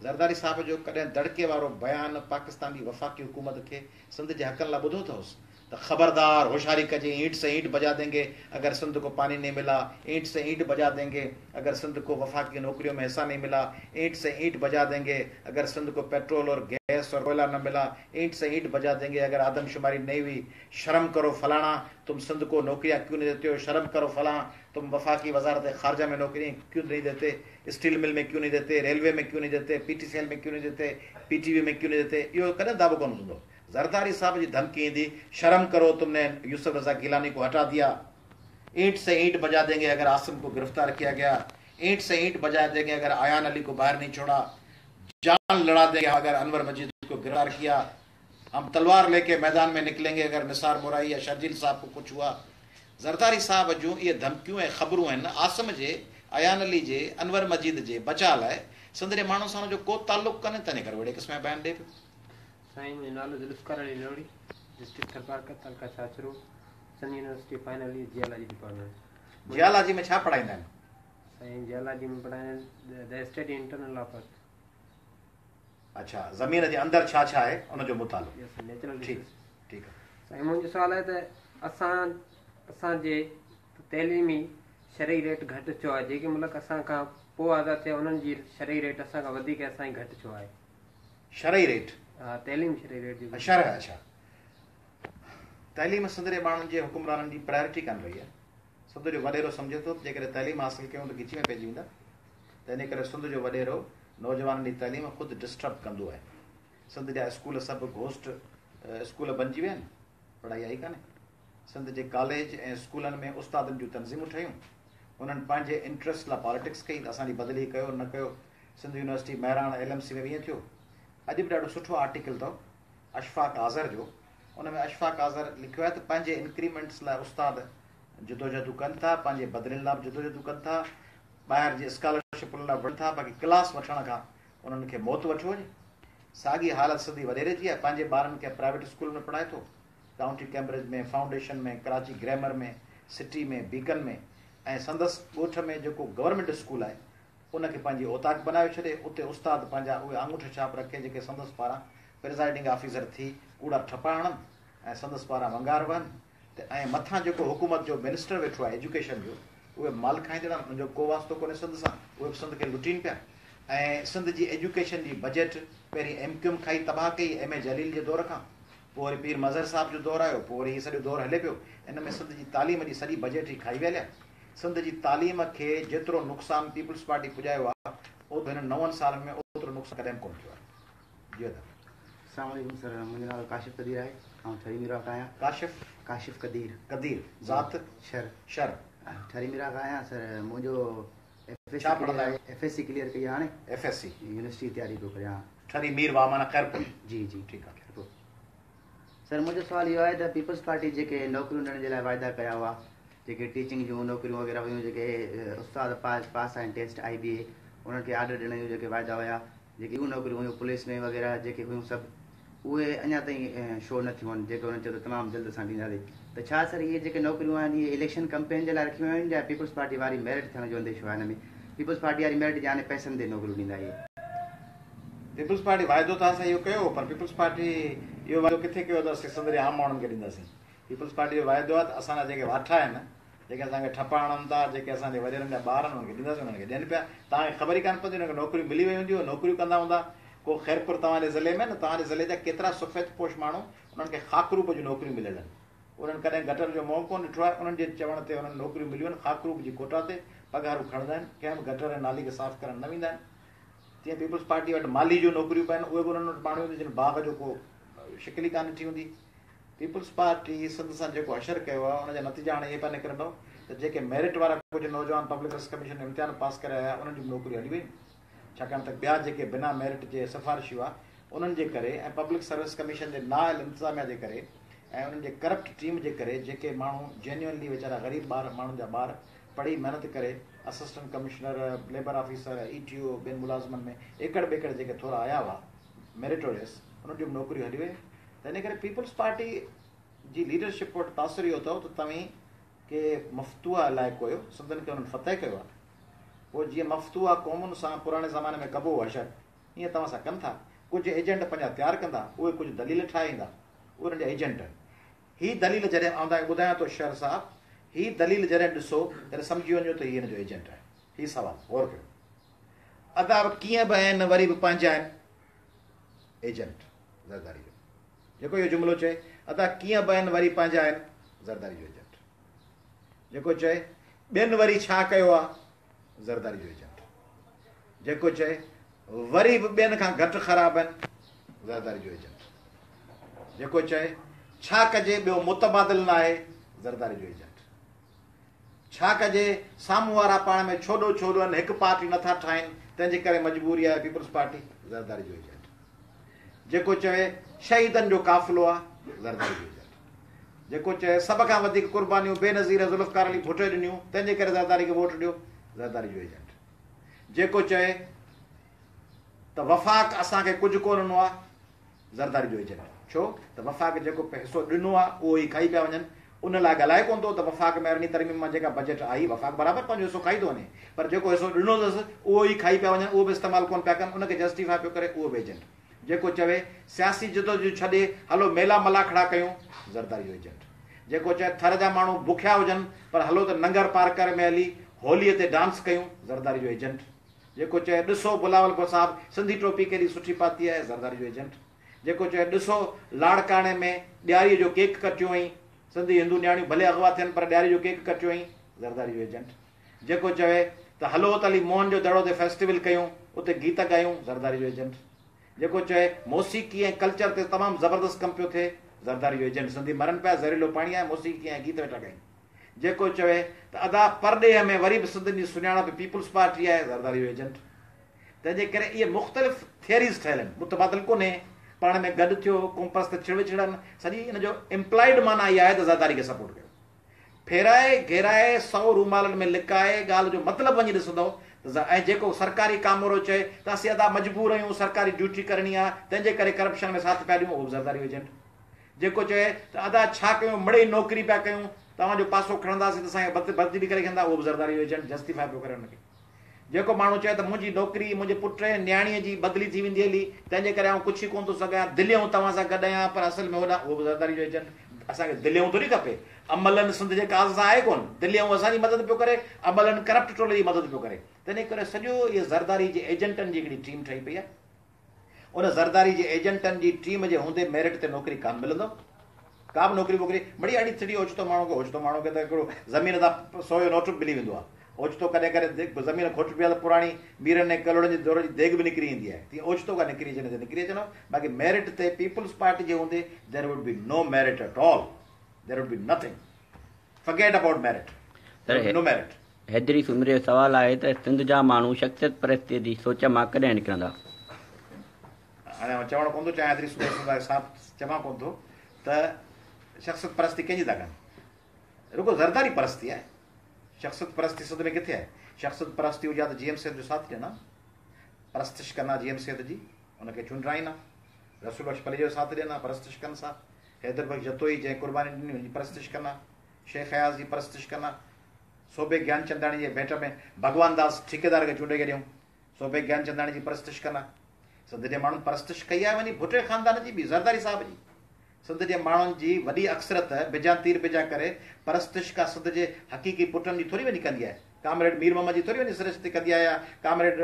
ज़रदारी साहब जो कॾहिं दड़के वारो बयानु पाकिस्तान जी वफ़ाक़ी हुकूमत खे सिंध जे हक़नि लाइ ॿुधो अथसि तो खबरदार होशियारी कजे, ईंट से ईंट बजा देंगे अगर सिंध को पानी नहीं मिला, ईंट से ईंट बजा देंगे अगर सिंध को वफाकी नौकरियों में हिस्सा नहीं मिला, ईंट से ईंट बजा देंगे अगर सिंध को पेट्रोल और गैस और कोयला न मिला, ईंट से ईंट बजा देंगे अगर आदमशुमारी नहीं हुई। शर्म करो फलाना, तुम सिंध को नौकरियां क्यों नहीं देते हो? शर्म करो फलाना, तुम वफाकी वजारत खारजा में नौकरियां क्यों नहीं देते? स्टील मिल में क्यों नहीं देते? रेलवे में क्यों नहीं देते? PTCL में क्यों नहीं देते? PTV में क्यों नहीं देते? इहो कॾहिं दाबो कोन हूंदो। जरदारी साहब जी धमकी ईंदी, शर्म करो तुमने यूसुफ रजा गिलानी को हटा दिया, ईंट से ईंट बजा देंगे अगर आसिम को गिरफ्तार किया गया, ईंट से ईंट बजा देंगे अगर आयान अली को बाहर नहीं छोड़ा, जान लड़ा देंगे अगर अनवर मजीद को गिरफ्तार किया, हम तलवार लेके मैदान में निकलेंगे अगर निसार मुराई या शर्जील साहब को कुछ हुआ। जरदारी साहब जूं ये धमकियूं ऐं ख़बरूं आहिनि आसिम जे, आयान अली जे, अनवर मजीद जे बचा लाइ सिंध जे माण्हुनि सां जो को ताल्लुक़ कोन्हे, तंहिं करे वॾे क़िस्म जा बयान ॾिए पियो। साईं मुंहिंजो नालो ज़ुल्फ़िकार अली लोड़ी, डिस्ट्रिक्ट सरकारकत, तालुका छाछरू, सन university final year geology department. Geology में छा पढ़ाईंदा आहिनि? साईं जियोलॉजी में पढ़ाईंदा the study internal of earth. अच्छा, ज़मीन जे अंदरि छा छा आहे उन जो मुतालो। यस, नेचुरल ठीकु रिसोर्स। ठीकु आहे। साईं मुंहिंजो सुवालु आहे त असांजे तइलीमी शरई रेट घटि छो आहे? जेके मुल्क असां खां पोइ आज़ादु थिया उन्हनि जी शरई रेट असां खां वधीक असांजी घटि छो आहे? शरई रेट? हा, तइलीम शरई रेट जी शरह। अच्छा, तइलीम सिंध जे माण्हुनि जे हुकुमराननि जी प्रायोरिटी कान रही आहे। सिंध जो वॾेरो सम्झे थो जेकॾहिं तइलीम हासिलु कयूं त गिची में पइजी वेंदा, त इन करे सिंध जो वॾेरो नौजवाननि जी तइलीम ख़ुदि डिस्टर्ब कंदो आहे। सिंध जा स्कूल सभु घोस्ट स्कूल बणिजी विया आहिनि, पढ़ाई आई कान्हे। सिंध जे कॉलेज ऐं स्कूलनि में उस्तादनि जूं तनज़ीमूं ठहियूं, उन्हनि पंहिंजे इंट्रस्ट लाइ पॉलिटिक्स कई त असांजी बदिली कयो न कयो। सिंध यूनिवर्सिटी महिराण LMC में ईअं थियो। अॼु बि ॾाढो सुठो आर्टिकल अथव अशफाक आज़र जो, उन में अशफाक आज़र लिखियो आहे त पंहिंजे इंक्रीमेंट्स लाइ उस्ताद जदोजहदूं कनि था, पंहिंजे बदिलियुनि लाइ बि जदोजहदूं कनि था, ॿाहिरि जी स्कॉलरशिप लाइ वठनि था, बाक़ी क्लास वठण खां उन्हनि खे मौत वठो वञे। साॻी हालत सिंधी वॾेरे जी आहे, पंहिंजे ॿारनि खे प्राइवेट स्कूल में पढ़ाए थो, काउंटी कैम्ब्रिज में, फाउंडेशन में, कराची ग्रामर में, सिटी में, बीकन में, ऐं संदसि ॻोठ में जेको गवर्नमेंट स्कूल आहे उनखे पंहिंजी औताक बनाए छॾे। उते उस्ताद पंहिंजा उहे आंगूठ छाप रखे जेके संदसि पारां प्रिज़ाइडिंग ऑफिसर थी कूड़ा ठपा हणनि ऐं संदसि पारां वंगार वहनि, त ऐं मथां जेको हुकूमत जो मिनिस्टर वेठो आहे एजुकेशन जो, उहे माल खाईंदड़ आहिनि, उनजो को वास्तो कोन्हे सिंध सां, उहे बि सिंध खे लुटीनि पिया। ऐं सिंध जी एजुकेशन जी बजट पहिरीं MQM खाई तबाह कई MA जलील जे दौर खां, पोइ वरी पीर मज़हर साहब जो दौरु आयो, पोइ वरी हीउ सॼो दौरु हले पियो। इन में सिंध जी तालीम जी सॼी बजट ई खाई वियल आहे। सिंध जी तालीम खे जेतिरो नुक़सानु पीपुल्स पार्टी पुॼायो आहे ओतिरो हिन 9 सालनि में ओतिरो नुक़सानु कॾहिं कोन थियो आहे। जी अस्सलाम वालेकुम सर, मुंहिंजो नालो काशिफ़ कदीर आहे, ऐं ठरी मिराक आहियां। काशिफ़ कदीर ज़ात शर ठरी मिराक आहियां सर। मुंहिंजो FSC क्लियर कई आहे हाणे, FSC यूनिवर्सिटी तयारी पियो करियां। ठरी मीर वामाना ख़ैरपुर। जी जी ठीकु आहे। सर मुंहिंजो सुवालु इहो आहे त पीपल्स पार्टी जेके नौकरियूं ॾियण जे लाइ वाइदा कया हुआ, जेके टीचिंग जूं नौकरियूं वग़ैरह हुयूं, जेके उस्ताद पास आहिनि टेस्ट IBA, उन्हनि खे आर्डर ॾियण जूं जेके वाइदा हुया, जेके उहे नौकरियूं हुयूं पुलिस में वग़ैरह जेके हुयूं सभु, उहे अञा ताईं शो न थियूं आहिनि, जेके उन्हनि चयो त तमामु जल्द सां ॾींदासीं। त छा सर इहे जेके नौकरियूं आहिनि इहे इलेक्शन कैंपेन जे लाइ रखियूं आहिनि या पीपल्स पार्टी वारी मेरिट थियण जो अंदेशो आहे? हिन में पीपल्स पार्टी वारी मेरिट या हाणे पैसनि ते नौकरियूं ॾींदा? इहे पीपल्स पार्टी वाइदो त असां इहो कयो, पर पीपल्स पार्टी इहो वाइदो किथे कयो त असीं सिंध जे आम माण्हुनि खे ॾींदासीं। पीपल्स पार्टी जो वाइदो आहे त असांजा जेके वाठा आहिनि, जेके असांखे ठपा हणनि था, जेके असांजे वॾेरनि जा ॿार आहिनि उन्हनि खे ॾींदासीं, उन्हनि खे ॾियनि पिया। तव्हांखे ख़बर ई कान पवंदी हुनखे नौकरियूं मिली वई हूंदियूं, नौकरियूं कंदा हूंदा। को ख़ैरपुर तव्हांजे ज़िले में न, तव्हांजे ज़िले जा केतिरा सफ़ेद पोश माण्हू उन्हनि खे ख़ाकरूब जूं नौकरियूं मिलियल आहिनि। उन्हनि कॾहिं गटर जो मौक़ो ॾिठो आहे, उन्हनि जे चवण ते उन्हनि नौकरियूं मिलियूं आहिनि ख़ाकरूब जी कोटा ते, पघारूं खणंदा आहिनि, कंहिं बि गटर ऐं नाली खे साफ़ करणु न वेंदा आहिनि। तीअं पीपल्स पार्टी वटि माली जूं नौकरियूं पवनि, उहे बि उन्हनि वटि माण्हू हूंदियूं जिन बाग़ जो को शिकिल ई कान ॾिठी हूंदी। पीपल्स पार्टी सिंध सां जेको अशर कयो आहे उनजा नतीजा हाणे इहे पिया निकिरंदव त जेके मेरिट वारा कुझु नौजवान पब्लिक सर्विस कमीशन इम्तिहान पास करे आया उन्हनि जूं नौकरियूं हली वयूं, छाकाणि त ॿिया जेके बिना मेरिट जे सिफ़ारिशूं आहे उन्हनि जे करे ऐं पब्लिक सर्विस कमीशन जे नाअहल इंतिज़ामिया जे करे ऐं उन्हनि जे करप्ट टीम जे करे जेके माण्हू जेन्युअनली वीचारा ग़रीब ॿार माण्हुनि जा ॿार पढ़ी महिनत करे assistant commissioner, labour officer, ETO ॿियनि मुलाज़िमनि में एकड़ ॿेकड़ जेके थोरा आया हुआ मेरिटोरियस, उन्हनि जूं नौकरियूं हली वयूं। त इन करे पीपल्स पार्टी जी लीडरशिप वटि तासिर इहो अथव त तव्हीं के मफ़तूआ इलाइक़ो हुयो, सिंधनि खे उन्हनि फतह कयो आहे, पोइ जीअं मफ़तूहा क़ौमुनि सां पुराणे ज़माने में कबो हुआ शर्त, ईअं तव्हां सां कनि था। कुझु एजेंट पंहिंजा तयारु कंदा, उहे कुझु दलील ठाहे ईंदा, उहे उन्हनि जा एजेंट। हीअ दलील जॾहिं आउं तव्हांखे ॿुधायां थो शहर साहिबु, हीअ दलील जॾहिं ॾिसो तॾहिं सम्झी वञो त हीअ हिन जो एजेंट आहे। हीअ सुवालु गौर कयो। अदा कीअं बि आहिनि, वरी बि पंहिंजा आहिनि एजेंट ज़रदारी जो। जेको इहो जुमिलो चए, अदा कीअं बि आहिनि, वरी पंहिंजा आहिनि ज़रदारी जो एजेंट। जेको चए ॿियनि वरी छा कयो आहे, ज़रदारी जो एजेंट। जेको चए वरी बि ॿियनि खां घटि ख़राबु आहिनि, ज़रदारी जो एजेंट। जेको चए छा कजे ॿियो मुतबादिल न आहे, ज़रदारी जो एजेंट। छा कजे साम्हूं वारा पाण में छोॾो छोॾो आहिनि, हिकु पार्टी नथा ठाहिनि, तंहिंजे करे मजबूरी आहे पीपल्स पार्टी, ज़रदारी जो एजेंट। जेको चए शहीदनि जो काफ़िलो आहे, ज़रदारी जो एजेंट। जेको चए सभ खां वधीक कुर्बानियूं बेनज़ीर ज़ुल्फ़कार अली भुट्टो ॾिनियूं, तंहिंजे करे ज़रदारी खे वोट ॾियो, ज़रदारी जो एजेंट। जेको चए त वफ़ाक़ असांखे कुझु कोन ॾिनो आहे, ज़रदारी जो एजेंट। छो त वफ़ाक़ जेको हिसो ॾिनो आहे उहो ई खाई पिया वञनि। उन लाइ ॻाल्हाए कोन थो त वफ़ाक़ में अरिड़हीं तरमीम मां जेका बजट आई, वफ़ाक़ बराबरि पंहिंजो हिसो खाई थो वञे, पर जेको हिसो ॾिनो अथसि उहो ई खाई पिया वञनि, उहो बि इस्तेमालु कोन पिया कनि, उनखे जस्टिफाई पियो करे, उहो बि एजेंट। जेको चवे सियासी जिदोजहद छॾे हलो मेला मलाखड़ा कयूं, ज़रदारी जो एजेंट। जेको चए थर जा माण्हू बुखिया हुजनि पर हलो त नंगर पार्कर में हली होलीअ ते डांस कयूं, ज़रदारी जो एजेंट। जेको चए ॾिसो बुलावल साहिबु सिंधी टोपी केॾी सुठी पाती आहे, ज़रदारी जो एजेंट। जेको चए ॾिसो लाड़काणे में ॾियारीअ जो केक कटियो हुई, सिंधी हिंदू न्याणियूं भले अॻुवा थियनि पर ॾियारी जो केक कटियो हुई, ज़रदारी जो एजेंट। जेको चवे त हलो त हली मोहन जो दड़ो ते फेस्टिवल कयूं, उते गीत ॻायूं, ज़रदारी जो एजेंट। जेको चए मौसीक़ी ऐं कल्चर ते तमामु ज़बरदस्त कमु पियो थिए, ज़रदारी जो एजेंट। सिंधी मरनि पिया, ज़हरीलो पाणी आहे, मौसीक़ी ऐं गीत वेठा ॻाइनि। जेको चवे त अदा परॾेह में वरी बि सिंधियुनि जी सुञाणप पीपल्स पार्टी आहे, ज़रदारी जो एजेंट। तंहिंजे करे इहे मुख़्तलिफ़ थियरीज़ ठहियल आहिनि, मुतबादिल कोन्हे, पाण में गॾु थियो, कोम्पस ते छिड़ छिड़नि, सॼी इन जो इम्प्लाइड माना इहा आहे त ज़रदारी खे सपोर्ट कयो। फेराए घेराए 100 रूमालनि में लिकाए ॻाल्हि जो मतिलबु वञी ॾिसंदो ऐं जेको सरकारी कामोरो चए त असीं अदा मजबूर आहियूं, सरकारी ड्यूटी करणी आहे, तंहिंजे करे करप्शन में साथ पिया ॾियूं, उहो बि ज़रदारी एजेंट। जेको चए त अदा छा कयूं, मिड़ई नौकिरी पिया कयूं, तव्हांजो पासो खणंदासीं त असांखे भर्ती बि करे खणंदा, उहो बि ज़रदारी जो एजेंट, जस्टिफाई पियो करे हुनखे। जेको माण्हू चए त मुंहिंजी नौकिरी मुंहिंजे पुट ऐं न्याणीअ जी बदिली थी वेंदी हली, तंहिंजे करे आउं कुझु ई कोन थो सघां, दिलियूं तव्हां सां गॾु आहियां पर असल में होॾां, उहो बि ज़रदारी जो एजेंट। असांखे दिलियूं थोरी खपे, अमलनि सिंध जे काज़ सां आहे कोन, दिलियूं असांजी मदद पियो करे, अमलनि करप्ट टोले जी मदद पियो करे। तंहिंजे करे सॼो इहे ज़रदारी जे एजेंटनि जी हिकिड़ी टीम ठही पई आहे। उन ज़रदारी जे एजेंटनि जी टीम जे हूंदे मेरिट ते नौकिरी कान मिलंदो, का बि नौकिरी वोकिरी बड़ी अड़ी थड़ी ओचितो माण्हू खे त हिकिड़ो ज़मीन तां 100 जो नोट मिली वेंदो आहे। ओचितो कॾहिं कॾहिं ज़मीन खोट बि आहे त पुराणी मीरनि ऐं करोड़नि जे दौर जी देग बि निकिरी ईंदी आहे, तीअं ओचितो का निकिरी अचनि त निकिरी अचनि। बाक़ी मेरिट ते पीपल्स पार्टी जे हूंदे there would be no merit at all, there would be nothing, forget about merit, no merit. हेतिरी सुमरे जो सवाल आहे त सिंध जा माण्हू शख़्सियत परस्तीअ जी सोच मां कॾहिं निकिरंदा? हाणे चवणु कोन थो चाहियां, हेतिरी सुमरे साफ़ चवां कोन थो त शख़्सियत परस्ती कंहिंजी था कनि, रुगो ज़रदारी परस्ती आहे। शख़्सियत परस्ती सिंध में किथे आहे? शख़्सियत परस्ती हुजे त GM सेठ जो साथ ॾियनि, परस्तिश कंदा GM सेठ जी, हुनखे चूंडाईंदा, रसूल बख्श पली जो साथ ॾियनि, परस्तिश कनि सा, हैदर बख्श जतोई जंहिं कुर्बानी ॾिनी हुनजी परस्तिश कंदा, शेख हयाज़ जी परस्तिश कंदा, सोबे ज्ञानचंदाणी जे भेंट में भगवान दास ठेकेदार खे चूंडे ॾियूं, सोबे ज्ञानचंदाणी जी परस्तिश कंदा। सिंध जे माण्हुनि परस्तिश कई आहे वञी भुटे ख़ानदान जी बि, ज़रदारी साहिब जी। सिंध जे माण्हुनि जी वॾी अक्सरत बिजा तीर बिजा करे परस्तिश का सिंध जे हक़ीक़ी पुटनि जी थोरी वञी कंदी आहे, कामरेड मीर मोहम्मद जी थोरी वञी सिरिश्ते कंदी आहे, या कामरेड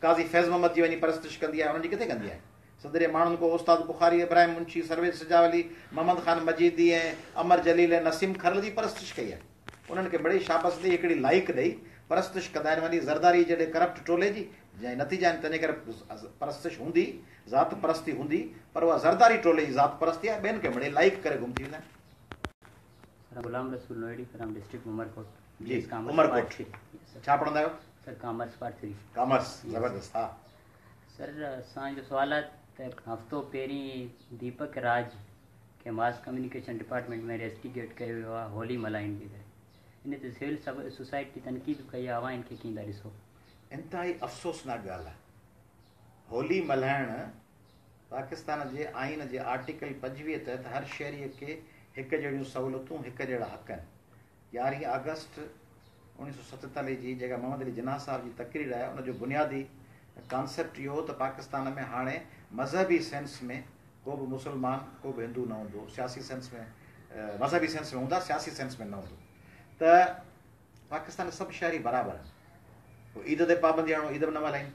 काज़ी फैज़ मोहम्मद जी वञी परस्तिश कंदी आहे, उन्हनि जी किथे कंदी आहे? सिंध जे माण्हुनि को उस्ताद बुखारी, इब्राहिम मुंशी, सरवेज सजावली, मोहम्मद ख़ान मजीदी ऐं अमर जलील ऐं नसीम खरल जी परस्तिश कई आहे। उन्हनि खे बड़ी शाबस ॾेई, हिकिड़ी लाइक ॾेई परस्तिश कंदा आहिनि। वञी ज़रदारी जॾहिं करप्ट टोले जी जंहिं नतीजा आहिनि, तंहिंजे करे परस्तिश हूंदी, ज़ात परस्ती हूंदी, पर उहा ज़रदारी टोले जी ज़ात परस्ती आहे, ॿियनि खे मिड़े लाइक करे गुम थी वेंदा आहिनि। Ghulam Rasool नोएडी from district Umarkot. जी, उमरकोट। छा पढ़ंदा आहियो? Sir commerce part 3। कॉमर्स, ज़बरदस्त। हा सर, असांजो सुवाल आहे त हफ़्तो पहिरीं दीपक राज खे मास कम्युनिकेशन डिपार्टमेंट में रेस्टिगेट कयो वियो आहे होली मल्हाइण जे करे। इन ते सिविल सोसाइटी तनक़ीद कई आहे, अवां इनखे कीअं था ॾिसो? इंतिहाई अफ़सोसनाक ॻाल्हि आहे। होली मल्हाइण पाकिस्तान जे आइन जे आर्टिकल 25 तहत हर शहरीअ खे हिकु जहिड़ियूं सहूलियतूं, हिकु जहिड़ा हक़ आहिनि। 11 अगस्त 1947 जी जेका मोहम्मद अली जिन्ना साहब जी तकरीर आहे उनजो बुनियादी कॉन्सेप्ट इहो त पाकिस्तान में हाणे मज़हबी सेंस में को बि मुस्लमान को बि हिंदू न हूंदो, सियासी सेंस में मज़हबी सेंस में हूंदा, सियासी सेंस में न हूंदो, त पाकिस्तान में सभु शहरी बराबरि आहिनि। पोइ ईद ते पाबंदी आणो, ईद बि न मल्हाइनि,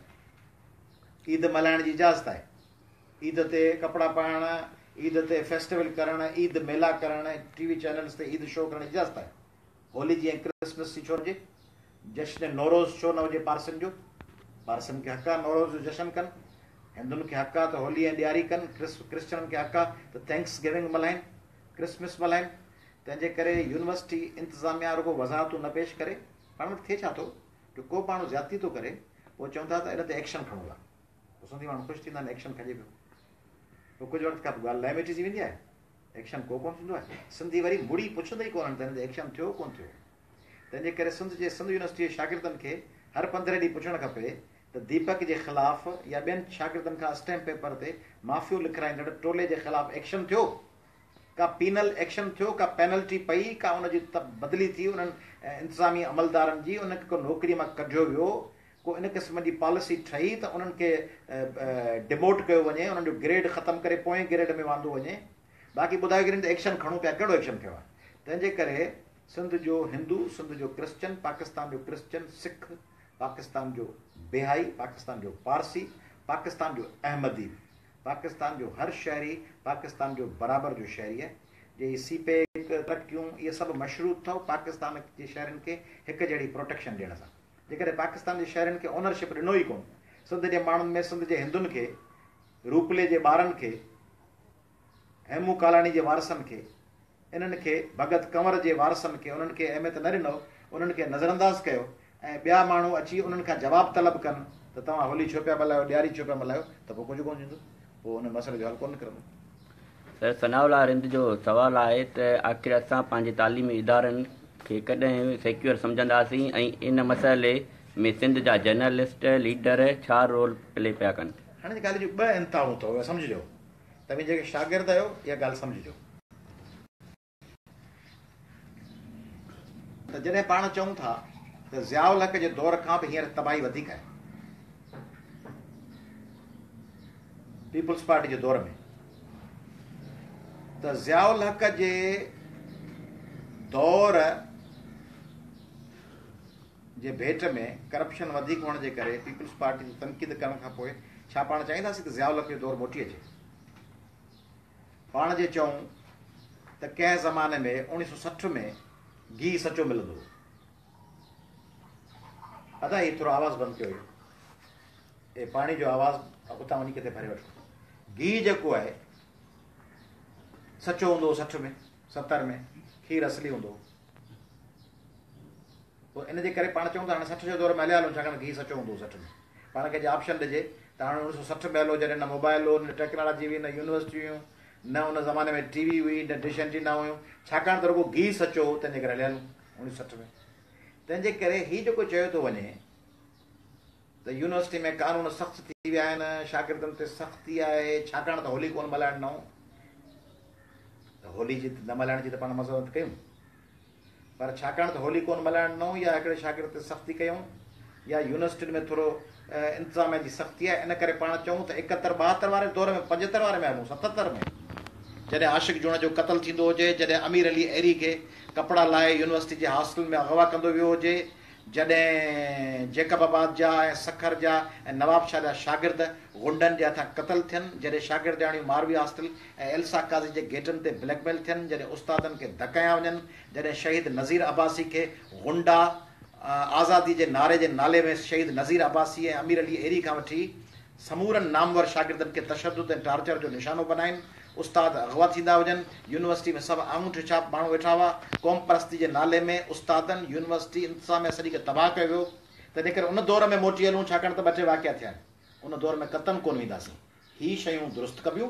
ईद मल्हाइण जी इजाज़त आहे, ईद ते कपिड़ा पाइण, ईद ते फेस्टिवल करण, ईद मेला करण, टीवी चैनल्स ते ईद शो करण जी इजाज़त आहे। होली जी ऐं क्रिसमस जी छो न हुजे, जश्न नौरोज़ छो न हुजे पारसनि जो, पारसनि खे हक़ आहे नौरोज़ जो जश्न कनि, हिंदुनि खे हक़ आहे त होली ऐं ॾियारी कनि, क्रिश्चननि खे हक़ आहे त थैंक्स गिविंग मल्हाइनि, क्रिसमस मल्हाइनि। तंहिंजे करे यूनिवर्सिटी इंतिज़ामिया रुगो वज़ाहतूं न पेश करे, पाण वटि थिए छा थो जो को माण्हू ज़्यादती थो करे, पोइ चवनि था त इन ते एक्शन खणो था, पोइ सिंधी माण्हू ख़ुशि थींदा आहिनि, एक्शन खजे पियो, पोइ कुझु वक़्तु खां पोइ ॻाल्हि लाइ मिटिजी वेंदी आहे, एक्शन को कोन थींदो आहे। सिंधी वरी मुड़ी पुछंदा ई कोन त हिन ते एक्शन थियो कोन थियो। तंहिंजे करे सिंध यूनिवर्सिटी जे शागिर्दनि खे हर 15 ॾींहं पुछणु खपे त दीपक जे ख़िलाफ़ या ॿियनि शागिर्दनि खां स्टैम्प पेपर ते माफ़ियो लिखाईंदड़ टोले जे ख़िलाफ़ एक्शन थियो, का पीनल एक्शन थियो, का पेनल्टी पई, का उनजी बदिली थी, उन्हनि इंतिज़ामी अमलदारनि जी, उनखे को नौकिरीअ मां कढियो वियो, को इन क़िस्म जी पॉलिसी ठही त उन्हनि खे डिमोट कयो वञे, उन्हनि जो ग्रेड ख़तमु करे पोएं ग्रेड में वांदो वञे, बाक़ी ॿुधायो कि ते एक्शन खणूं पिया, कहिड़ो एक्शन खयो आहे। तंहिंजे करे सिंध जो हिंदू, सिंध जो क्रिश्चन, पाकिस्तान जो क्रिश्चन, सिख, पाकिस्तान जो बेहाई, पाकिस्तान जो पारसी, पाकिस्तान जो अहमदी, पाकिस्तान जो हर शहरी पाकिस्तान जो बराबरि जो शहरी आहे। जे सीपेक तरक़ियूं इहे सभु मशरूत अथव पाकिस्तान जे शहरनि खे हिकु जहिड़ी प्रोटेक्शन ॾियण सां। जेकॾहिं पाकिस्तान जे शहरनि खे ओनरशिप ॾिनो ई कोन, सिंध जे माण्हुनि में, सिंध जे हिंदुनि खे, रूपले जे ॿारनि खे, हेमू कालाणी जे वारसनि खे, इन्हनि खे भगत कंवर जे वारसनि खे उन्हनि खे अहमियत न ॾिनो, उन्हनि खे नज़रअंदाज़ कयो ऐं ॿिया माण्हू अची उन्हनि खां जवाबु तलब कनि त तव्हां होली छो पिया मल्हायो, ॾियारी छो पिया मल्हायो, त पोइ कुझु कोन थींदो, पोइ उन मसइले जो हल कोन निकिरंदो। सर, सनाउल्लाह रिंद जो सुवालु आहे त आख़िर असां पंहिंजे तालीमी इदारनि खे कॾहिं सिक्योर सम्झंदासीं ऐं इन मसइले में सिंध जा जर्नलिस्ट लीडर छा रोल प्ले पिया कनि? हाणे ॻाल्हि जूं ॿ इंताऊं अथव, सम्झिजो, तव्हां जेके शागिर्द आहियो इहा ॻाल्हि सम्झिजो त जॾहिं पाण चऊं था त ज़ियाउल हक़ जे दौर खां बि हींअर तबाही वधीक आहे, पीपुल्स पार्टी जे दौर में, त ज़ियाउल हक़ जे दौर जे भेट में करप्शन वधीक हुअण जे करे पीपुल्स पार्टी जी तनक़ीद करण खां पोइ छा पाण चाहींदासीं त ज़ियाउल हक़ जो दौर मोटी अचे? पाण जे चऊं त कंहिं ज़माने में 1960 में घी सचो मिलंदो हो, अदा ही थोरो आवाज़ बंदि कयो, ए पाणी जो आवाज़ उतां वञी किथे भरे वठो। घी जेको आहे सचो हूंदो 60 में 70 में, खीर असली हूंदो, पोइ इन जे करे पाण चऊं था हाणे 60 जो दौर में हलिया हलूं, छाकाणि घी सचो हूंदो 60 में। पाण खे ऑप्शन ॾिजे त हाणे 1960 में हलो, जॾहिं न मोबाइल हो, न टेक्नोलॉजी हुई, न यूनिवर्सिटी हुयूं, न उन ज़माने में टीवी हुई, न डिश एंटीना हुयूं, छाकाणि त रुगो घी सचो हो, तंहिंजे करे हलिया हलूं 1960 में। तंहिंजे करे हीउ जेको चयो थो वञे त यूनिवर्सिटी में कानून सख़्तु थी विया आहिनि, शागिर्दनि ते सख़्ती आहे, छाकाणि त होली कोन मल्हाइण ॾिनऊं, त होली जी न मल्हाइण जी त पाण मज़ाक़ कयूं, पर छाकाणि त होली कोन मल्हाइण ॾिनऊं या हिकिड़े शागिर्द ते सख़्ती कयूं या यूनिवर्सिटियुनि में थोरो इंतिज़ाम जी सख़्ती आहे, इन करे पाण चऊं त 71 72 वारे दौर में, 75 वारे में हलूं, 77 में जॾहिं आशिक़ जूण जो क़तल थींदो हुजे, जॾहिं अमीर अली एरी खे कपिड़ा लाहे यूनिवर्सिटी जे हॉस्टल में अगवा कंदो वियो हुजे, जॾहिं जेकबाबाद जा ऐं सखर जा ऐं नवाब शाह जा शागिर्द गुंडनि जे हथां क़तल थियनि, जॾहिं शागिर्दाणियूं मारवी हॉस्टल ऐं एल्सा काज़ी जे गेटनि ते ब्लैकमेल थियनि, जॾहिं उस्तादनि खे धकाया वञनि, जॾहिं शहीद नज़ीर अब्बासी खे गुंडा आज़ादी जे नारे जे नाले में शहीद नज़ीर अब्बासी ऐं अमीर अली एरी खां वठी समूरनि नामवर शागिर्दनि खे तशद्दुद ऐं टार्चर जो निशानो बनाइनि, उस्ताद अगवा थींदा हुजनि, यूनिवर्सिटी में सभु आङूठे छाप माण्हू वेठा हुआ, क़ौम परस्ती जे नाले में उस्तादनि यूनिवर्सिटी इंतिज़ाम सॼी खे तबाह कयो वियो। तंहिंजे करे उन दौर में मोटी हलूं, छाकाणि त 2 टे वाक़िया थिया आहिनि, उन दौर में क़तन कोन वेंदासीं, ही शयूं दुरुस्त कबियूं,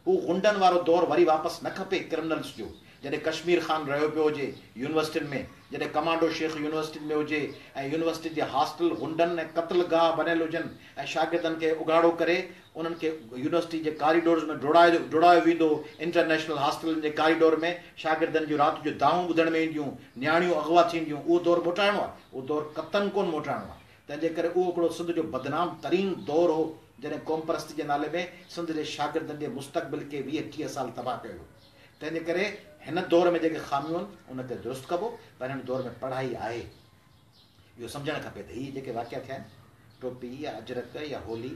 हू गुंडनि वारो दौर वरी वापसि न खपे क्रिमिनल्स जो, जॾहिं कश्मीर ख़ान रहियो पियो हुजे यूनिवर्सिटियुनि में, जॾहिं कमांडो शेख यूनिवर्सिटियुनि में हुजे ऐं यूनिवर्सिटी जे हॉस्टल गुंडनि ऐं क़त्ल गाह बनियल हुजनि ऐं शागिर्दनि खे उघाड़ो करे उन्हनि खे यूनिवर्सिटी जे कॉरिडोर्स में डोड़ायो वेंदो, इंटरनेशनल हॉस्टलनि जे कॉरिडोर में शागिर्दनि जूं राति जो दाहूं ॿुधण में ईंदियूं, नियाणियूं अगवा थींदियूं। उहो दौरु मोटाइणो आहे, उहो दौरु कतन कोन मोटाइणो आहे। तंहिंजे करे उहो हिकिड़ो सिंध जो बदनाम तरीन दौरु हो जॾहिं क़ौम परस्ती जे नाले में सिंध जे शागिर्दनि जे मुस्तक़बिल खे 20-30 साल तबाह कयो। तंहिंजे करे हिन दौर में जेके ख़ामियूं आहिनि उनखे दुरुस्त कबो, पर हिन दौर में पढ़ाई आहे। इहो सम्झणु खपे त हीअ जेके वाक़िया थिया आहिनि, टोपी या अजरक या होली,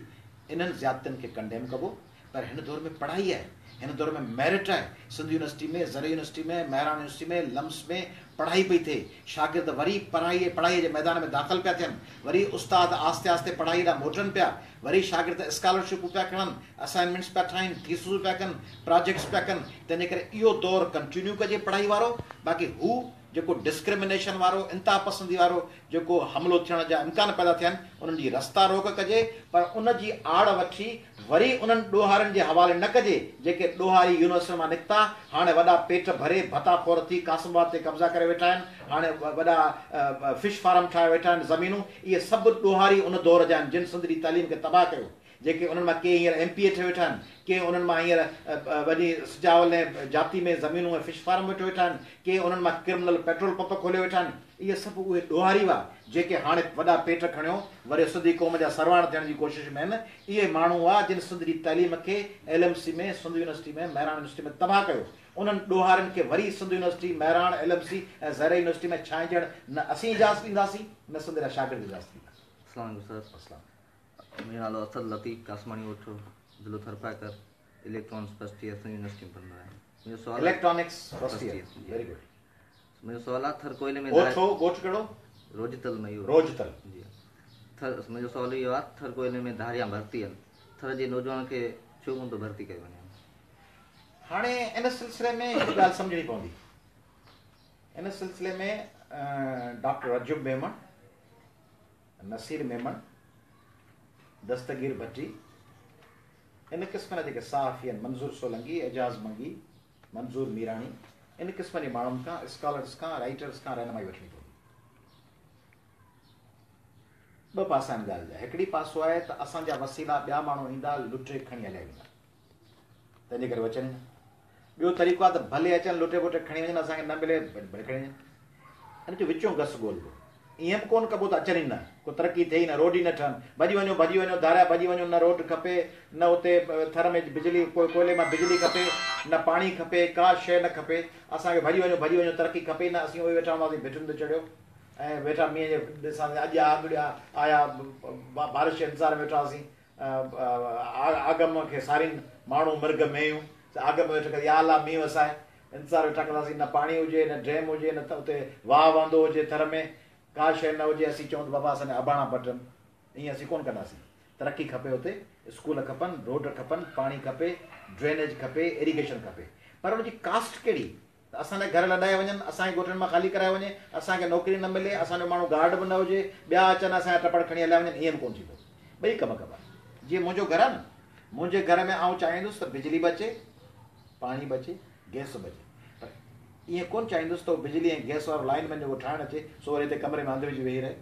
इन्हनि ज़्यादतियुनि खे कंडेम कबो, पर हिन दौर में पढ़ाई आहे, हिन दौर में मेरिट आहे। सिंध यूनिवर्सिटी में, ज़र यूनिवर्सिटी में, महरान यूनिवर्सिटी में, लम्स में पढ़ाई पई थिए। शागिर्द वरी पढ़ाईअ जे मैदान में दाख़िल पिया थियनि, वरी उस्ताद आस्ते आस्ते पढ़ाई ॾांहुं मोटनि पिया, वरी शागिर्द स्कॉलरशिपूं पिया खणनि, असाइनमेंट्स पिया ठाहिनि, थीसूं पिया कनि, प्रोजेक्ट्स पिया कनि। तंहिंजे करे इहो दौरु कंटिन्यू कजे पढ़ाई वारो। बाक़ी हू जेको डिस्क्रिमिनेशन वारो, इंता पसंदी वारो जेको हमिलो थियण जा इम्कान पैदा थियनि, उन्हनि जी रस्ता रोक कजे, पर उन जी आड़ वठी वरी उन्हनि ॾोहारनि जे हवाले न कजे जेके ॾोहारी यूनिवर्सिटी मां निकिता, हाणे वॾा पेट भरे भताखोर थी कासिमाबाद ते कब्ज़ा करे वेठा आहिनि, हाणे वॾा फिश फार्म ठाहे वेठा आहिनि ज़मीनूं। इहे सभु ॾोहारी उन दौर जा आहिनि जिन सिंध जी तालीम खे तबाह कयो। जेके उन्हनि मां के हींअर MPA ठहे वेठा आहिनि, के उन्हनि मां हींअर वॾी सिजावल ऐं जाती में ज़मीनूं ऐं फिश फार्म वेठे वेठा आहिनि, के उन्हनि मां क्रिमिनल पेट्रोल पंप खोले वेठा आहिनि। इहे सभु उहे ॾोहारी हुआ जेके हाणे वॾा पेट खणियो वरी सिंधी क़ौम जा सरवाण थियण जी कोशिशि में आहिनि। इहे माण्हू हुआ जिन सिंध जी तालीम खे LMC में, सिंध यूनिवर्सिटी में, महरान यूनिवर्सिटी में तबाह कयो। उन्हनि ॾोहारनि खे वरी सिंध यूनिवर्सिटी, महरान, LMC ऐं ज़र यूनिवर्सिटी में छांइजण न असीं इजाज़त ॾींदासीं न सिंध जा शागिर्द इजाज़त ॾींदा। मेरा नालो असद लतीफ़ कासमानी वठो, ज़िलो Tharparkar, electronics first year Sindh university में पढ़ंदो आहियां। मुंहिंजो सवाल electronics first year, very good. मुंहिंजो सवाल आहे थर कोयले में ॻोठ कहिड़ो? रोजतल में। रोजतल जी। मुंहिंजो सवाल इहो आहे थर कोयले में धारियां भर्ती आहिनि, थर जे नौजवान खे छो कोन थो भर्ती कयो वञे? हाणे इन सिलसिले में हिकु ॻाल्हि सम्झणी पवंदी। इन सिलसिले में डॉक्टर रजब मेमन, नसीर मेमन, दस्तगीर भट्टी, इन क़िस्म जा जेके सहाफ़ी आहिनि, मंज़ूर सोलंगी, एजाज़ मंगी, मंज़ूर मीरानी, इन क़िस्म जे माण्हुनि खां, स्कॉलर्स खां, राइटर्स खां रहनुमाई वठणी पवंदी। ॿ पासा आहिनि ॻाल्हि जा। हिकिड़ी पासो आहे त असांजा वसीला ॿिया माण्हू ईंदा लुटे खणी हलिया वेंदा, तंहिंजे करे अचनि न। ॿियो तरीक़ो आहे त भले अचनि लुटे वुटे खणी वञनि, असांखे न मिले भले खणी वञनि। हिन जो विचो घस ॻोल्हिबो। ईअं बि कोन कबो त अचनि ई न, को तरक़ी थिए ई न, रोड ई न ठहनि, भॼी वञो धारिया भॼी वञो, न रोड खपे, न उते थर में बिजली, कोयले मां बिजली खपे, न पाणी खपे, का शइ न खपे, असांखे भॼी वञो तरक़ी खपे ई न। असीं उहे वेठा हूंदासीं भिटियुनि ते चढ़ियो ऐं वेठा मींहं जे ॾिसां, अॼु आया बारिश जे इंतज़ार में वेठा हुआसीं, आगम खे सारीनि माण्हू मिर्ग मेयूं, आगम में वेठा करे या अलाह मींहुं वसाए, इंतज़ार वेठा कंदासीं, न पाणी हुजे, न ड्रेम हुजे, न त उते वाह वांदो हुजे, थर में का शइ न हुजे, असीं चऊं त बाबा असांजा अबाणा पटनि। ईअं असीं कोन कंदासीं। तरक़ी खपे, हुते स्कूल खपनि, रोड खपनि, पाणी खपे, ड्रेनेज खपे, इरीगेशन खपे, पर हुनजी कास्ट कहिड़ी? त असांजा घर लॾाए वञनि, असांजे ॻोठनि मां ख़ाली कराए वञे, असांखे नौकिरी न मिले, असांजो माण्हू गार्ड बि न हुजे, ॿिया अचनि असांजा टपड़ खणी हलिया वञनि, ईअं बि कोन थींदो। ॿई कम कबा। जीअं मुंहिंजो घर आहे न, मुंहिंजे घर में आउं चाहींदुसि त बिजली बि अचे, पाणी बि अचे, गैस बि अचे, पर ईअं कोन चाहींदुसि त बिजली ऐं गैस वारो लाइनमैन जेको ठाहिणु अचे सो वरी हिते कमरे में अंदरि विझी वेही रहे,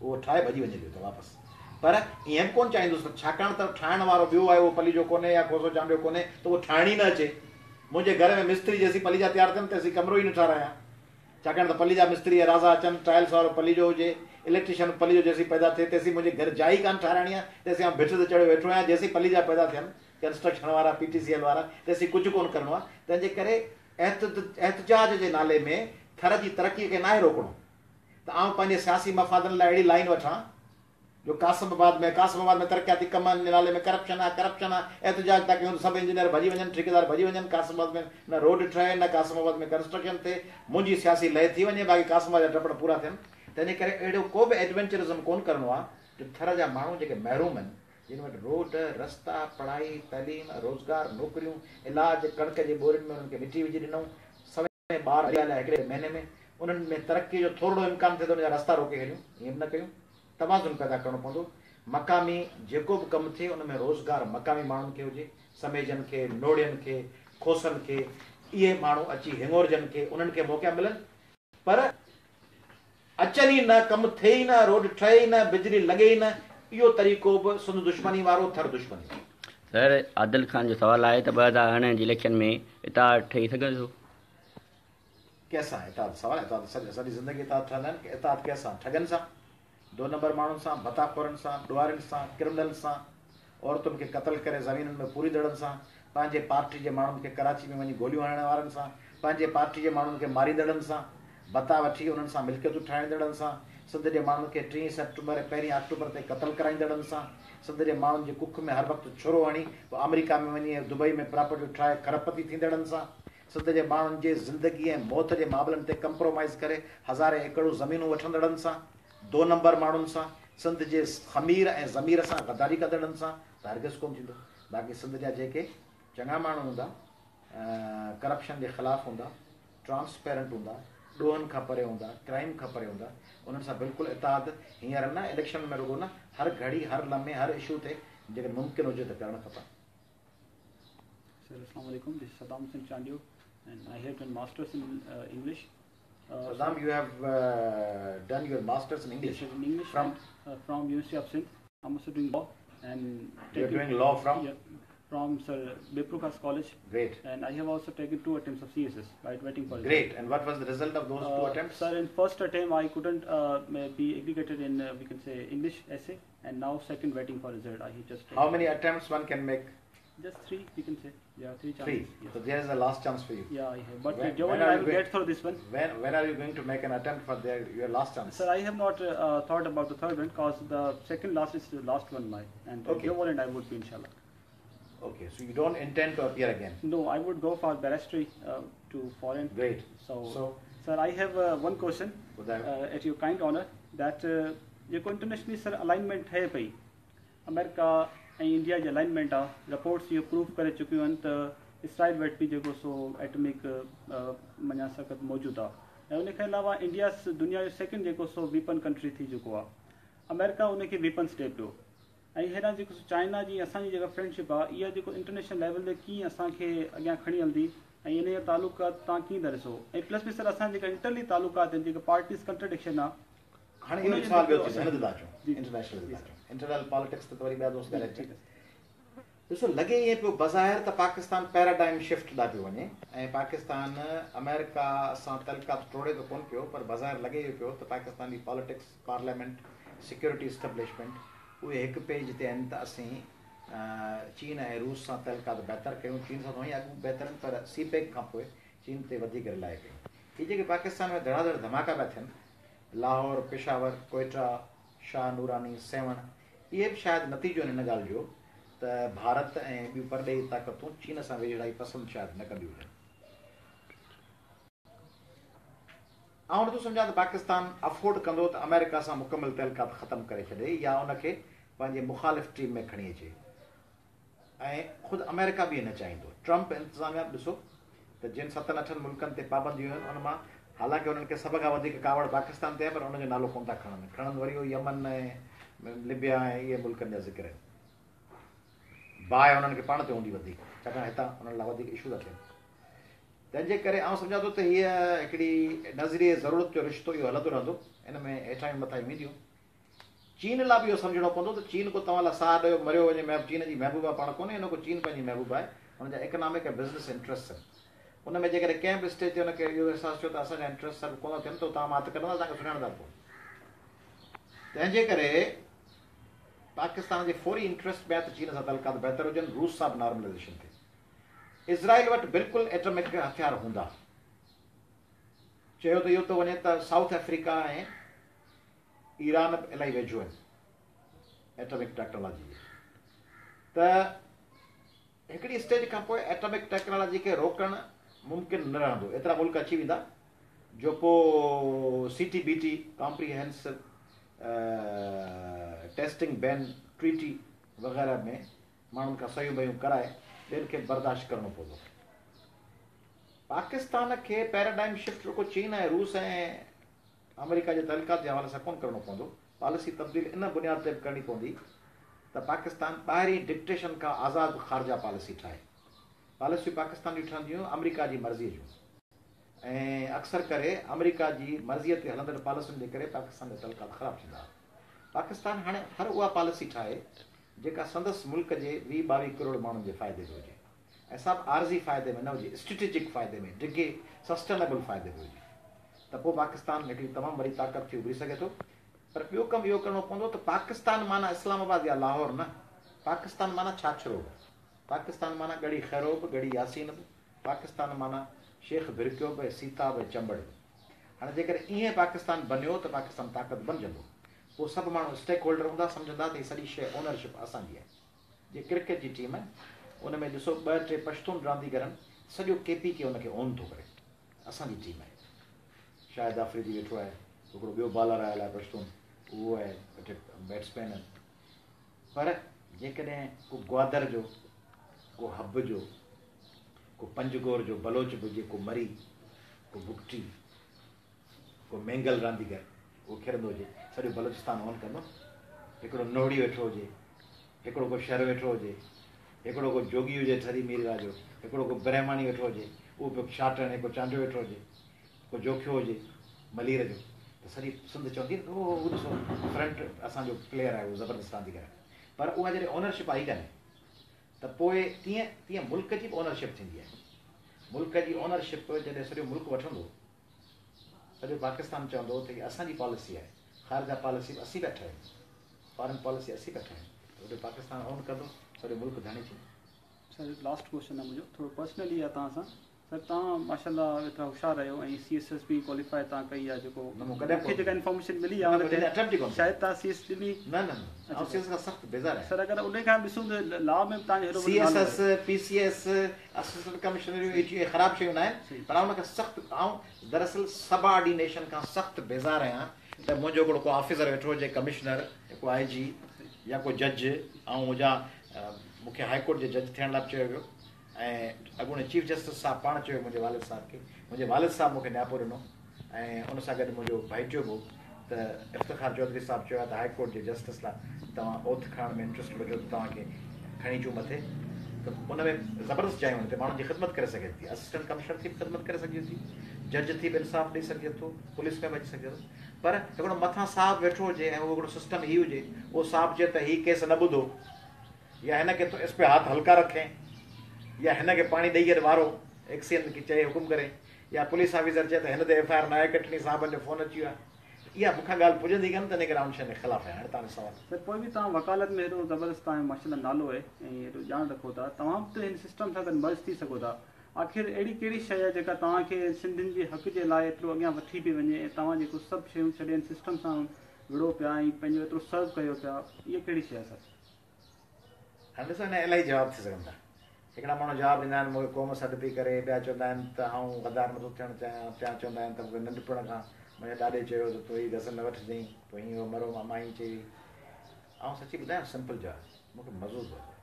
उहो ठाहे भॼी वञे त वापसि। पर ईअं बि कोन चाहींदुसि त छाकाणि त ठाहिण वारो ॿियो आहे, उहो पलीजो कोन्हे या कोसो चांबियो कोन्हे, त उहो ठाहिण ई न अचे। मुंहिंजे घर में मिस्त्री जेसीं पलीजा तयारु थियनि तेसीं कमिरो ई न ठारायां, छाकाणि त पलीजा मिस्त्री राज़ा अचनि, टाइल्स वारो पलीजो हुजे, इलेक्ट्रिशियन पलीजो जेसीं पैदा थिए तेसीं मुंहिंजे घर जाइ कान ठाराइणी आहे, तेसीं आउं भिठ ते चढ़ियो वेठो आहियां, जेसीं पलीजा पैदा थियनि कंस्ट्रक्शन वारा, PTCL वारा, तेसीं कुझु कोन करिणो आहे। तंहिंजे करे एहतजाज जे नाले में थर जी तरक़ीअ खे नाहे रोकणो, त आउं पंहिंजे सियासी मफ़ादनि लाइ अहिड़ी लाइन वठां जो कासिमाबाद में तरक़ियाती कमनि जे नाले में करप्शन आहे, एहतजाज था कयूं, सभु इंजीनियर भॼी वञनि, ठेकेदार भॼी वञनि, कासिमाबाद में न रोड ठहे, न कासिमाबाद में कंस्ट्रक्शन थिए, मुंहिंजी सियासी लय थी वञे, बाक़ी कासिमाबाद जा टपड़ पूरा थियनि। तंहिंजे करे अहिड़ो को बि एडवेंचरिज़म कोन करिणो आहे जो थर जा माण्हू जेके महरूम आहिनि, जिन वटि रोड, रस्ता, पढ़ाई, तइलीम, रोज़गार, नौकिरियूं, इलाज, कणिक जे बोरियुनि में उन्हनि खे मिटी विझी ॾिनऊं, समय ॿार हलिया हिकिड़े महीने में, उन्हनि में तरक़ी जो थोरो इम्कान थिए त उनजा रस्ता रोके छॾियूं, ईअं बि न कयूं। तवाज़ुन पैदा करिणो पवंदो। मक़ामी जेको बि कमु थिए उन में रोज़गार मक़ामी माण्हुनि खे हुजे, समेजनि खे, नोड़ियनि खे, खोसनि खे, इहे माण्हू अची हिंगोरजनि खे उन्हनि खे मौक़ा मिलनि, पर अचनि ई न, कमु थिए ई न, रोड ठहे ई न, बिजली लॻे ई न, इहो तरीक़ो बि सुंद दुश्मनी वारो, थर दुश्मनी। सर आदिल खान जो सवाल आहे त 2018 जी इलेक्शन में इताद ठही सघे थो? कंहिंसां इताद? सवाल इताद सॼी ज़िंदगी इताद ठहंदा आहिनि। इताद कंहिंसां? ठगनि सां, 2 नंबर माण्हुनि सां, भताखोरनि सां, ॾुआरियुनि सां, क्रिमिनल सां, औरतुनि खे क़तल करे ज़मीनुनि में पूरी दड़नि सां, पंहिंजे पार्टी जे माण्हुनि खे कराची में वञी गोलियूं हणण वारनि सां, पंहिंजे पार्टी जे माण्हुनि खे मारींदड़नि सां, भत्ता वठी उन्हनि सां मिल्कियतूं ठाहींदड़नि सां, सिंध जे माण्हुनि खे 30 सेप्टेम्बर 1 अक्टूबर ते क़तल कराईंदड़नि सां, सिंध जे माण्हुनि जे कुख में हर वक़्तु छुरो हणी पोइ अमेरिका में वञी दुबई में प्रॉपर्टियूं ठाहे खरपती थींदड़नि सां, सिंध जे माण्हुनि जे ज़िंदगी ऐं मौत जे मामलनि ते कंप्रोमाइज़ करे हज़ारे एकड़ूं ज़मीनूं वठंदड़नि सां, 2 नंबर माण्हुनि सां, सिंध जे ख़मीर ऐं ज़मीर सां गद्दारी कंदड़नि सां त हरगिज़ कोन थींदो। बाक़ी सिंध जा जेके चङा माण्हू हूंदा, करप्शन जे ख़िलाफ़ु हूंदा, ट्रांसपेरेंट हूंदा, ॾोहनि खां परे हूंदा, क्राइम खां परे हूंदा, उन्हनि सां बिल्कुलु इताद हींअर न, इलेक्शन में रुगो न, हर घड़ी, हर लम्हे, हर इशू ते जेकर मुमकिन हुजे त करणु खपनि। Sir, Assalamu alaikum. This is Saddam Singh Chandio, and I have done masters in English. Saddam, you have done your masters in English. Yes, in English from University of Sindh. I'm also doing law and you're doing law from? Yeah, from Sir Biprukas College. Great. And I have also taken 2 attempts of CSS by waiting for Great. result. And what was the result of those 2 attempts? Sir, in first attempt I couldn't be aggregated in we can say English essay, and now second waiting for result. I just How many attempts one can make? Just 3, we can say. Yeah, 3 chances. 3. Yes. So there is a last chance for you. Yeah, I have. But When I will get through this one. When are you going to make an attempt for your last chance? Sir, I have not thought about the third one because the second last is the last one, and Okay. Jovoland I would be inshallah. Okay, so you don't intend to appear again? No, I would go for barristery to foreign. Great. So sir, I have one question at your kind honor that जेको internationally sir alignment है पई America ऐं India जी alignment आहे reports इहो prove करे चुकियूं आहिनि त इसराइल वटि बि जेको सो एटमिक मञा सख़्त मौजूदु आहे ऐं उनखे अलावा इंडिया दुनिया जो सेकेंड जेको सो वीपन कंट्री थी चुको आहे अमेरिका उनखे वीपन्स ॾिए पियो ऐं हेॾां जेको चाइना जी असांजी जेका फ्रेंडशिप आहे इहा जेको इंटरनेशनल लेवल ते कीअं असांखे अॻियां खणी हलंदी ऐं इन जा तालुकात तव्हां कीअं था ॾिसो ऐं प्लस बि सर असांजा जेका इंटरनली तालुकात आहिनि जेका पार्टीज़ कंट्रडिक्शन आहे हाणे इहो सवाल ॿियो थी हिन था अचूं इंटरनल पॉलिटिक्स त वरी ॿिया दोस्त ॻाल्हाए ॾिसो लॻे ईअं पियो बज़ाहिर त पाकिस्तान पैराडाइम शिफ्ट ॾांहुं पियो वञे ऐं पाकिस्तान अमेरिका सां तल्कात टोड़े त कोन पियो पर बज़ाहिर लॻे इहो पियो त पाकिस्तान जी पॉलिटिक्स पार्लियामेंट सिक्योरिटी इस्टेब्लिशमेंट उहे हिकु पेज ते आहिनि त असीं चीन ऐं रूस सां तल्कात बहितर कयूं चीन सां थोरी अॻु बहितर आहिनि पर सीपेक खां पोइ चीन ते वधीक रिलाए कयूं हीअ जेके पाकिस्तान में धड़ाधड़ धमाका पिया थियनि लाहौर पेशावर कोयटा शाह नूरानी सेवण इहे बि शायदि नतीजो हिन ॻाल्हि जो त भारत ऐं ॿियूं परॾेही ताक़तूं चीन सां वेझड़ाई पसंदि शायदि न कंदियूं हुजनि आउं नथो सम्झां त पाकिस्तान अफोर्ड कंदो त अमेरिका सां मुकमल तल्कात ख़तमु करे छॾे या उनखे पंहिंजे मुखालिफ़ टीम में खणी अचे ऐं ख़ुदि अमेरिका बि न चाहींदो ट्रम्प इंतिज़ामिया ॾिसो त जिन 7-8 मुल्कनि ते पाबंदियूं आहिनि उन मां हालांकि उन्हनि खे सभ खां वधीक कावड़ पाकिस्तान ते आहे पर उनजो नालो कोन था खणनि वरी उहो यमन ऐं लिबिया ऐं इहे मुल्कनि जा ज़िक्र आहिनि बाहि उन्हनि खे पाण ते हूंदी वधीक छाकाणि हितां उन्हनि लाइ वधीक इशू था थियनि तंहिंजे करे आउं सम्झां थो त हीअ हिकिड़ी नज़रिए ज़रूरत जो रिश्तो इहो हलंदो रहंदो इन में हेठां मथां वेंदियूं चीन लाइ बि इहो सम्झणो पवंदो त चीन को तव्हां लाइ साह ॾियो मरियो वञे चीन जी महबूबा पाण कोन्हे हिन को चीन पंहिंजी महबूबा आहे हुनजा इकनॉमिक ऐं बिज़नेस इंट्रस्ट आहिनि उन में जेकॾहिं कंहिं बि स्टेज ते हुनखे इहो अहसासु थियो त असांजा इंट्रस्ट सभु कोन थियनि त तव्हां मात कंदा तव्हांखे सुञाणंदा पोइ तंहिंजे करे पाकिस्तान जे फौरी इंट्रस्ट में आहे त चीन सां तल्कात बहितर हुजनि रूस सां बि नॉर्मलाइज़ेशन थिए इज़राइल वटि बिल्कुलु एटमिक हथियार हूंदा चयो त इहो थो वञे त साउथ अफ्रीका ऐं ईरान बि इलाही वेझो आहिनि एटमिक टेक्नोलॉजी त हिकिड़ी स्टेज खां पोइ एटमिक टेक्नोलॉजी खे रोकणु मुमकिन न रहंदो एतिरा मुल्क अची वेंदा जो पोइ CTBT कॉम्प्रीहेंसिव टेस्टिंग बैन ट्रीटी वग़ैरह में माण्हुनि खां सयूं बयूं कराए ॿियनि खे बर्दाश्त करिणो पवंदो पाकिस्तान खे पैराडाइम शिफ्ट रुको चीन ऐं रूस ऐं अमेरिका जे तल्कात जे हवाले सां कोन करिणो पवंदो पॉलिसी तब्दील इन बुनियाद ते बि करणी पवंदी त पाकिस्तान ॿाहिरीं डिक्टेशन खां आज़ादु ख़ारजा पॉलिसी ठाहे पॉलिसियूं पाकिस्तान जूं ठहंदियूं अमेरिका जी मर्ज़ीअ जूं, ऐं अक्सर करे अमेरिका जी मर्ज़ीअ ते हलंदड़ पॉलिसियुनि जे करे पाकिस्तान जा तलकात ख़राबु थींदा। पाकिस्तान हाणे हर उहा पॉलिसी ठाहे जेका संदसि मुल्क जे 20-22 करोड़ माण्हुनि जे फ़ाइदे में हुजे, ऐं सभु आर्ज़ी फ़ाइदे में न हुजे, स्ट्रेटेजिक फ़ाइदे में, डिघे सस्टेनेबल फ़ाइदे में हुजे, त पोइ पाकिस्तान हिकिड़ी तमामु वॾी ताक़त थी उभरी सघे थो। पर ॿियो कमु इहो करिणो पवंदो त पाकिस्तान माना इस्लामाबाद या लाहौर न, पाकिस्तान माना छाछरो बि, पाकिस्तान माना गढ़ी खैरो बि, गढ़ी यासीन बि, पाकिस्तान माना शेख भिरकियो बि, सीता बि, चंबड़ बि। हाणे जेकर ईअं पाकिस्तान बनियो त पाकिस्तान ताक़त बणिजंदो, पोइ सभु माण्हू स्टेक होल्डर हूंदा, सम्झंदा त हीअ सॼी शइ ओनरशिप असांजी आहे। जीअं क्रिकेट जी टीम आहे, उन में ॾिसो 2-3 पश्तून रांदीगरनि सॼो KPK उनखे ओन थो करे, असांजी टीम आहे। शाहिद आफ़रीदी वेठो आहे, हिकिड़ो ॿियो बॉलर आयल आहे पश्तून, उहो आहे, बैट्समैन आहिनि। पर जेकॾहिं को ग्वादर जो, को हब जो, को पंजगोर जो बलोच बि हुजे, को मरी, को बुगटी, को मैंगल रांदीगर उहो खेॾंदो हुजे, सॼो बलोचिस्तान ऑन कंदो। हिकिड़ो नोड़ी वेठो हुजे, हिकिड़ो को शर वेठो हुजे, हिकिड़ो को जोगी हुजे ठरी मीरा जो, हिकिड़ो को ब्रह्माणी वेठो हुजे, उहो बि शाट हणे, को चांडियो वेठो हुजे, को जोखियो हुजे मलीर जो, त सॼी सिंध चवंदी न उहो ॾिसो फ्रंट असांजो प्लेयर आहे, उहो ज़बरदस्त रांदीगर आहे। पर उहा जॾहिं ओनरशिप आई कान्हे त पोइ तीअं मुल्क जी बि ओनरशिप थींदी आहे। मुल्क जी ओनरशिप जॾहिं सॼो मुल्क वठंदो, सॼो पाकिस्तान चवंदो त हीअ असांजी पॉलिसी आहे, ख़ारिजा पॉलिसी असीं पिया ठाहियूं, फॉरेन पॉलिसी असीं पिया ठाहियूं, त उते पाकिस्तान ओन कंदो, सॼो मुल्क धाणी थींदो। सर लास्ट क्वेश्चन आहे मुंहिंजो, थोरो पर्सनली आहे तव्हां सां। सर तव्हां माशाल्लाह एतिरा होशियारु आहियो ऐं CSS बि क्वालिफाई तव्हां कई आहे, जेको मूंखे जेका इन्फॉर्मेशन मिली आहे शायदि तव्हां CS ॾिनी न। सर अगरि उन खां ॾिसूं त लॉ में तव्हांजो CSS PCS असिस्टेंट कमिश्नर इहे ख़राबु शयूं न आहिनि, पर उनखे सख़्तु आऊं दरअसल सबऑर्डिनेशन खां सख़्तु बेज़ार आहियां त मुंहिंजो हिकिड़ो को ऑफिसर वेठो हुजे, कमिश्नर, को IG या को जज, ऐं हुजां मूंखे हाई कोर्ट जे जज थियण लाइ चयो वियो, ऐं अॻूणे चीफ जस्टिस साहब पाण चयो मुंहिंजे वालिद साहब खे, मुंहिंजे वालिद साहब मूंखे न्यापो ॾिनो, ऐं उन सां गॾु मुंहिंजो भाइटियो बि त इफ़्तिखार चौधरी साहब चयो आहे त हाई कोर्ट जे जस्टिस लाइ तव्हां ओथ खणण में इंट्रस्ट वठो त तव्हांखे खणी अचूं मथे। त उन में ज़बरदस्त जायूं आहिनि, माण्हुनि जी ख़िदमत करे सघे थी, असिस्टेंट कमिश्नर थी बि ख़िदमत करे सघे थी, जज थी बि इंसाफ़ ॾेई सघे थो, पुलिस में बि अची सघे थो। पर हिकिड़ो मथां साहब वेठो हुजे ऐं उहो हिकिड़ो सिस्टम हीउ हुजे, उहो साहब चए त हीउ केस न ॿुधो, या हिनखे तो इस पे हथ हल्का रखें, या हिनखे पाणी ॾेई करे वारो एक्सीएन खे चए हुकुम करे, या पुलिस ऑफिसर चए त हिन ते FIR न आहे कटणी, साहबनि जो फ़ोन अची वियो आहे। इहा मूंखां ॻाल्हि पुॼंदी कान, त इन करे आउं शइ जे ख़िलाफ़ु आहियां। हाणे तव्हांजो सवाल सर, पोइ बि तव्हां वकालत में हेॾो ज़बरदस्त तव्हांजो माशाल्लाह नालो आहे ऐं हेॾो ॼाण रखो था, तव्हां बि त हिन सिस्टम सां गॾु मर्ज थी सघो था। आख़िर अहिड़ी कहिड़ी शइ आहे जेका तव्हांखे सिंधियुनि जे हक़ जे लाइ एतिरो अॻियां वठी पई वञे, ऐं तव्हां जेको सभु शयूं छॾे सिस्टम सां विड़ो पिया ऐं पंहिंजो एतिरो सर्व कयो पिया, इहा कहिड़ी शइ आहे सर? हाणे ॾिसो, हिन इलाही जवाब थी सघनि था। हिकिड़ा माण्हू जवाबु ॾींदा आहिनि मूंखे क़ौम सॾु पई करे, ॿिया चवंदा आहिनि त आउं गद्दार नथो थियणु चाहियां, ॿिया चवंदा आहिनि त मूंखे नंढपण खां मुंहिंजे ॾाॾे चयो त तूं ही गज़ल न वठिजांइ, पोइ हीअं मरो मां ई चई। ऐं सची ॿुधायां सिंपल जवाबु, मूंखे मज़ो थो अचे।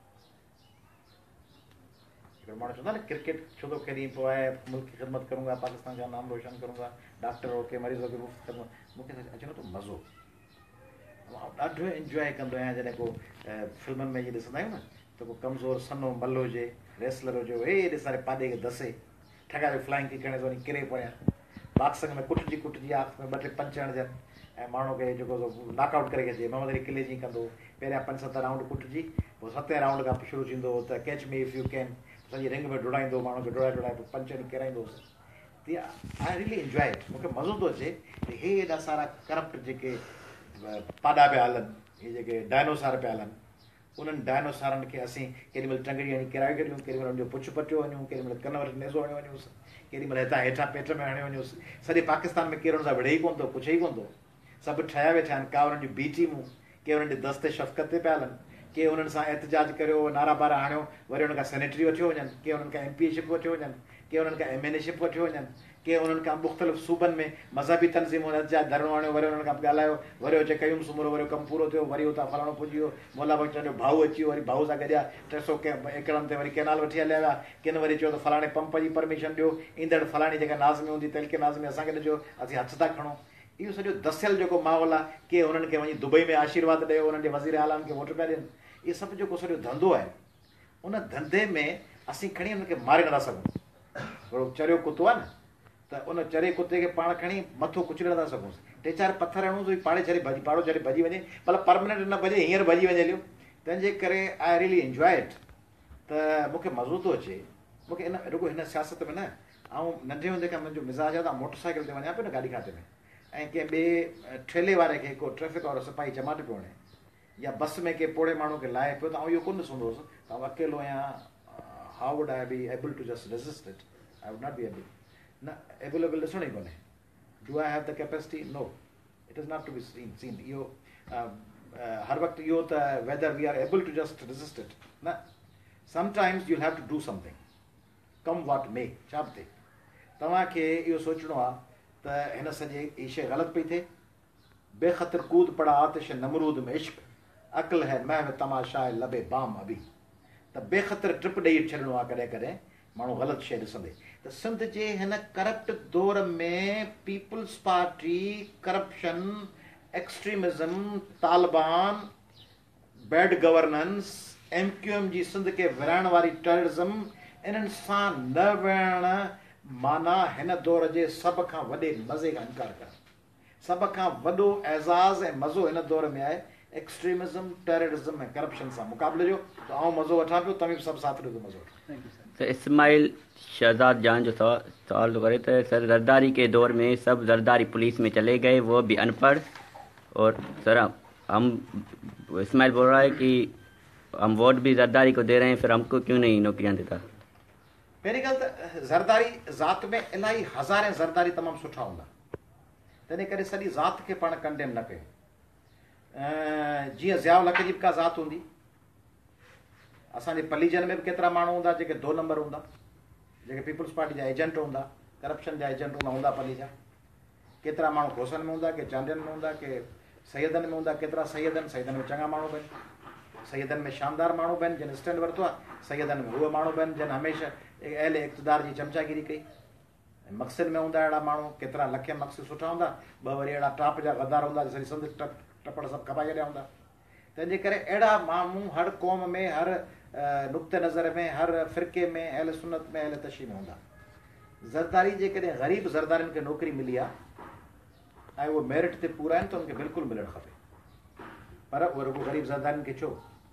हिकिड़ो माण्हू चवंदो आहे न क्रिकेट छो थो खेॾी, पोइ आहे मुल्क की ख़िदमत करूंगा, पाकिस्तान का नाम रोशन करूंगा, डॉक्टर हो के मरीज़ हो के मुफ़्त ख़िदमत, मूंखे अचे नथो मज़ो। मां ॾाढो इंजॉय कंदो आहियां जॾहिं को फिल्मनि में इहे ॾिसंदा आहियूं न, त को कमज़ोर सनो मल हुजे, रेसलर हुजे, हे ॾिसारे पाॾे खे धसे, ठगारे फ्लाइंग किक हणे वञी किरे पड़ियां, बॉक्सिंग में कुटिजी आख़िर में 2-3 पंच हणजनि, ऐं माण्हू खे जेको नॉकआउट करे अचे, मोहम्मद अली किले जी कंदो, पहिरियां 5-7 राउंड कुटिजी, पोइ 7 राउंड खां शुरू थींदो त catch me if U can, सॼी रिंग में डुड़ाईंदो, माण्हू खे डुड़ाए पोइ पंच हणी किराईंदोसि। त आई रियली इंजॉय इट, मूंखे मज़ो थो अचे त हे एॾा सारा करप्ट जेके पाॾा पिया हलनि, इहे जेके डायनोसार पिया हलनि, उन्हनि डायनोसारनि खे असीं केॾीमहिल टंगड़ी हणी किराए कढियूं, केॾीमहिल उनजो पुछ पटियो वञूं, केॾीमहिल कन वटि नेज़ो हणी वञूंसि, केॾीमहिल हितां हेठां पेट में हणी वञूंसि। सॼे पाकिस्तान में केरु हुन सां विढ़े ई कोन थो, पुछे ई कोन थो, सभु ठहिया वेठा आहिनि। का उन्हनि जूं बी टीमूं, के उन्हनि जे दस्ते शफ़क़त ते पिया हलनि, के उन्हनि सां एहतजाज करियो, नारा बारा हणियो, वरी उन्हनि खां सेनेटरी वठी वञनि, के उन्हनि खां MP शिप वठी वञनि, के उन्हनि खां MNA शिप वठी वञनि, के उन्हनि खां मुख़्तलिफ़ सूबनि में मज़हबी तनज़ीमूं एहतजाज धरणो हणियो, वरी उन्हनि खां ॻाल्हायो, वरी अचे कयूं सुम्हरो, वरी कमु पूरो थियो, वरी हुतां फलाणो पुॼी वियो, मोला बख्शन जो भाऊ अची वियो, वरी भाऊ सां गॾिया 300 एकड़नि ते वरी कैनाल वठी हलिया विया, किन वरी चयो त फलाणे पंप जी परमिशन ॾियो, ईंदड़ फलाणी जेका नाज़मी हूंदी तहलके नाज़मी असांखे ॾिजो, असीं हथ था खणूं। इहो सॼो दसियल जेको माहौल आहे, के उन्हनि खे वञी दुबई में आशीर्वाद ॾियो, उन्हनि जे वज़ीर आलाम खे वोट पिया ॾियनि, इहे सभु जेको सॼो धंधो आहे, उन धंधे में असीं खणी हुनखे मारे नथा सघूं। हिकिड़ो चरियो कुतो आहे न, त उन चरे कुते खे पाण खणी मथो कुचले नथा सघूं। 3-4 पथर हणूं पाड़े चरे पाड़ो चरे भॼी वञे, मतिलबु परमानेंट न भॼे, हींअर भॼी वञे हलियो। तंहिंजे करे आई रियली एंजॉय इट, त मूंखे मज़ो थो अचे। मूंखे इन रुगो हिन सियासत में न, ऐं नंढे हूंदे खां मुंहिंजो मिज़ाज आहे त मोटरसाइकिल ते वञा पियो न गाॾी खाते में, ऐं कंहिं ॿिए ठेले वारे खे को ट्रैफिक वारो सिपाही चमाटे पियो वणे, या बस में के पोड़े माण्हू खे लाहे पियो, त आउं इहो कोन ॾिसंदो हुउसि त आउं अकेलो आहियां। How would I be able to just resist it? I would not be able. न एवेलेबल ॾिसणो ई कोन्हे। Do I have the capacity? No, it is not to be seen. इहो हर वक़्तु इहो त whether we are able to just resist it न। Sometimes you have to do something, come what may. छा बि थिए, तव्हांखे इहो सोचणो आहे त हिन सॼे हीअ शइ ग़लति पई थिए। बेख़तर कूद पड़ा आतिश नमरूद में इश्क, अक़ल है महव तमाशा है लबे बाम अभी। त बेख़तर ट्रिप ॾेई छॾिणो आहे कॾहिं कॾहिं माण्हू ग़लति शइ ॾिसंदे। त सिंध जे हिन करप्ट दौर में Peoples Party, corruption, extremism, Taliban, bad governance, MQM जी सिंध खे विराइण वारी टेररिज़म, इन्हनि सां न विहण माना हिन दौर जे सभ खां वॾे मज़े खां इनकार करणु। सभ खां वॾो एज़ाज़ ऐं मज़ो हिन दौर में आहे एक्सट्रीमिज़म, टेररिज़म ऐं करप्शन सां मुक़ाबले जो। त आउं मज़ो वठां पियो, तव्हां बि सभु साथ ॾियो मज़ो वठो। इस्माइल शहजाद जान जो सवाल तो करे तो सर, जरदारी के दौर में सब जरदारी पुलिस में चले गए, वो भी अनपढ़। और सर हम इस्माइल बोल रहा है कि हम वोट भी जरदारी को दे रहे हैं, फिर हमको क्यों नहीं नौकरियां देता? पहिरीं ॻाल्हि त ज़रदारी ज़ात में इलाही हज़ारे ज़रदारी तमामु सुठा हूंदा, तंहिं करे सॼी ज़ात खे पाण कंडेम न कयूं। जीअं ज़ियाउल हक़ जी बि का ज़ात हूंदी, असांजे पलीजन में बि केतिरा माण्हू हूंदा जेके 2 नंबर हूंदा, जेके पीपल्स पार्टी जा एजेंट हूंदा, करप्शन जा एजेंट हूंदा पली जा। केतिरा माण्हू घोसनि में हूंदा, के चांडियनि में हूंदा, के सैयदनि में हूंदा। केतिरा सैयदनि में चङा माण्हू बि आहिनि। सैयदनि में शानदार माण्हू बि आहिनि जिन स्टैंड वरितो आहे। सैयदनि में उहे माण्हू बि आहिनि जिन हमेशह अहले इक़्तिदार जी चमचागिरी कई। मक़सद में हूंदा अहिड़ा माण्हू, केतिरा लख मक़सद सुठा हूंदा, 2 वरी अहिड़ा टाप जा गद्दार हूंदा सॼी सिंध टपड़ सभु खपाए छॾिया हूंदा। तंहिंजे करे अहिड़ा माण्हू हर क़ौम में, हर नुक़्ते नज़र में, हर फ़िरके में, अहल सुन्नत में, अहल तशी में हूंदा। ज़रदारी जेकॾहिं ग़रीब ज़रदारियुनि खे नौकिरी मिली आहे ऐं उहे मेरिट ते पूरा आहिनि त उनखे बिल्कुलु मिलणु खपे। पर उहे रुगो ग़रीब ज़रदारियुनि खे छो,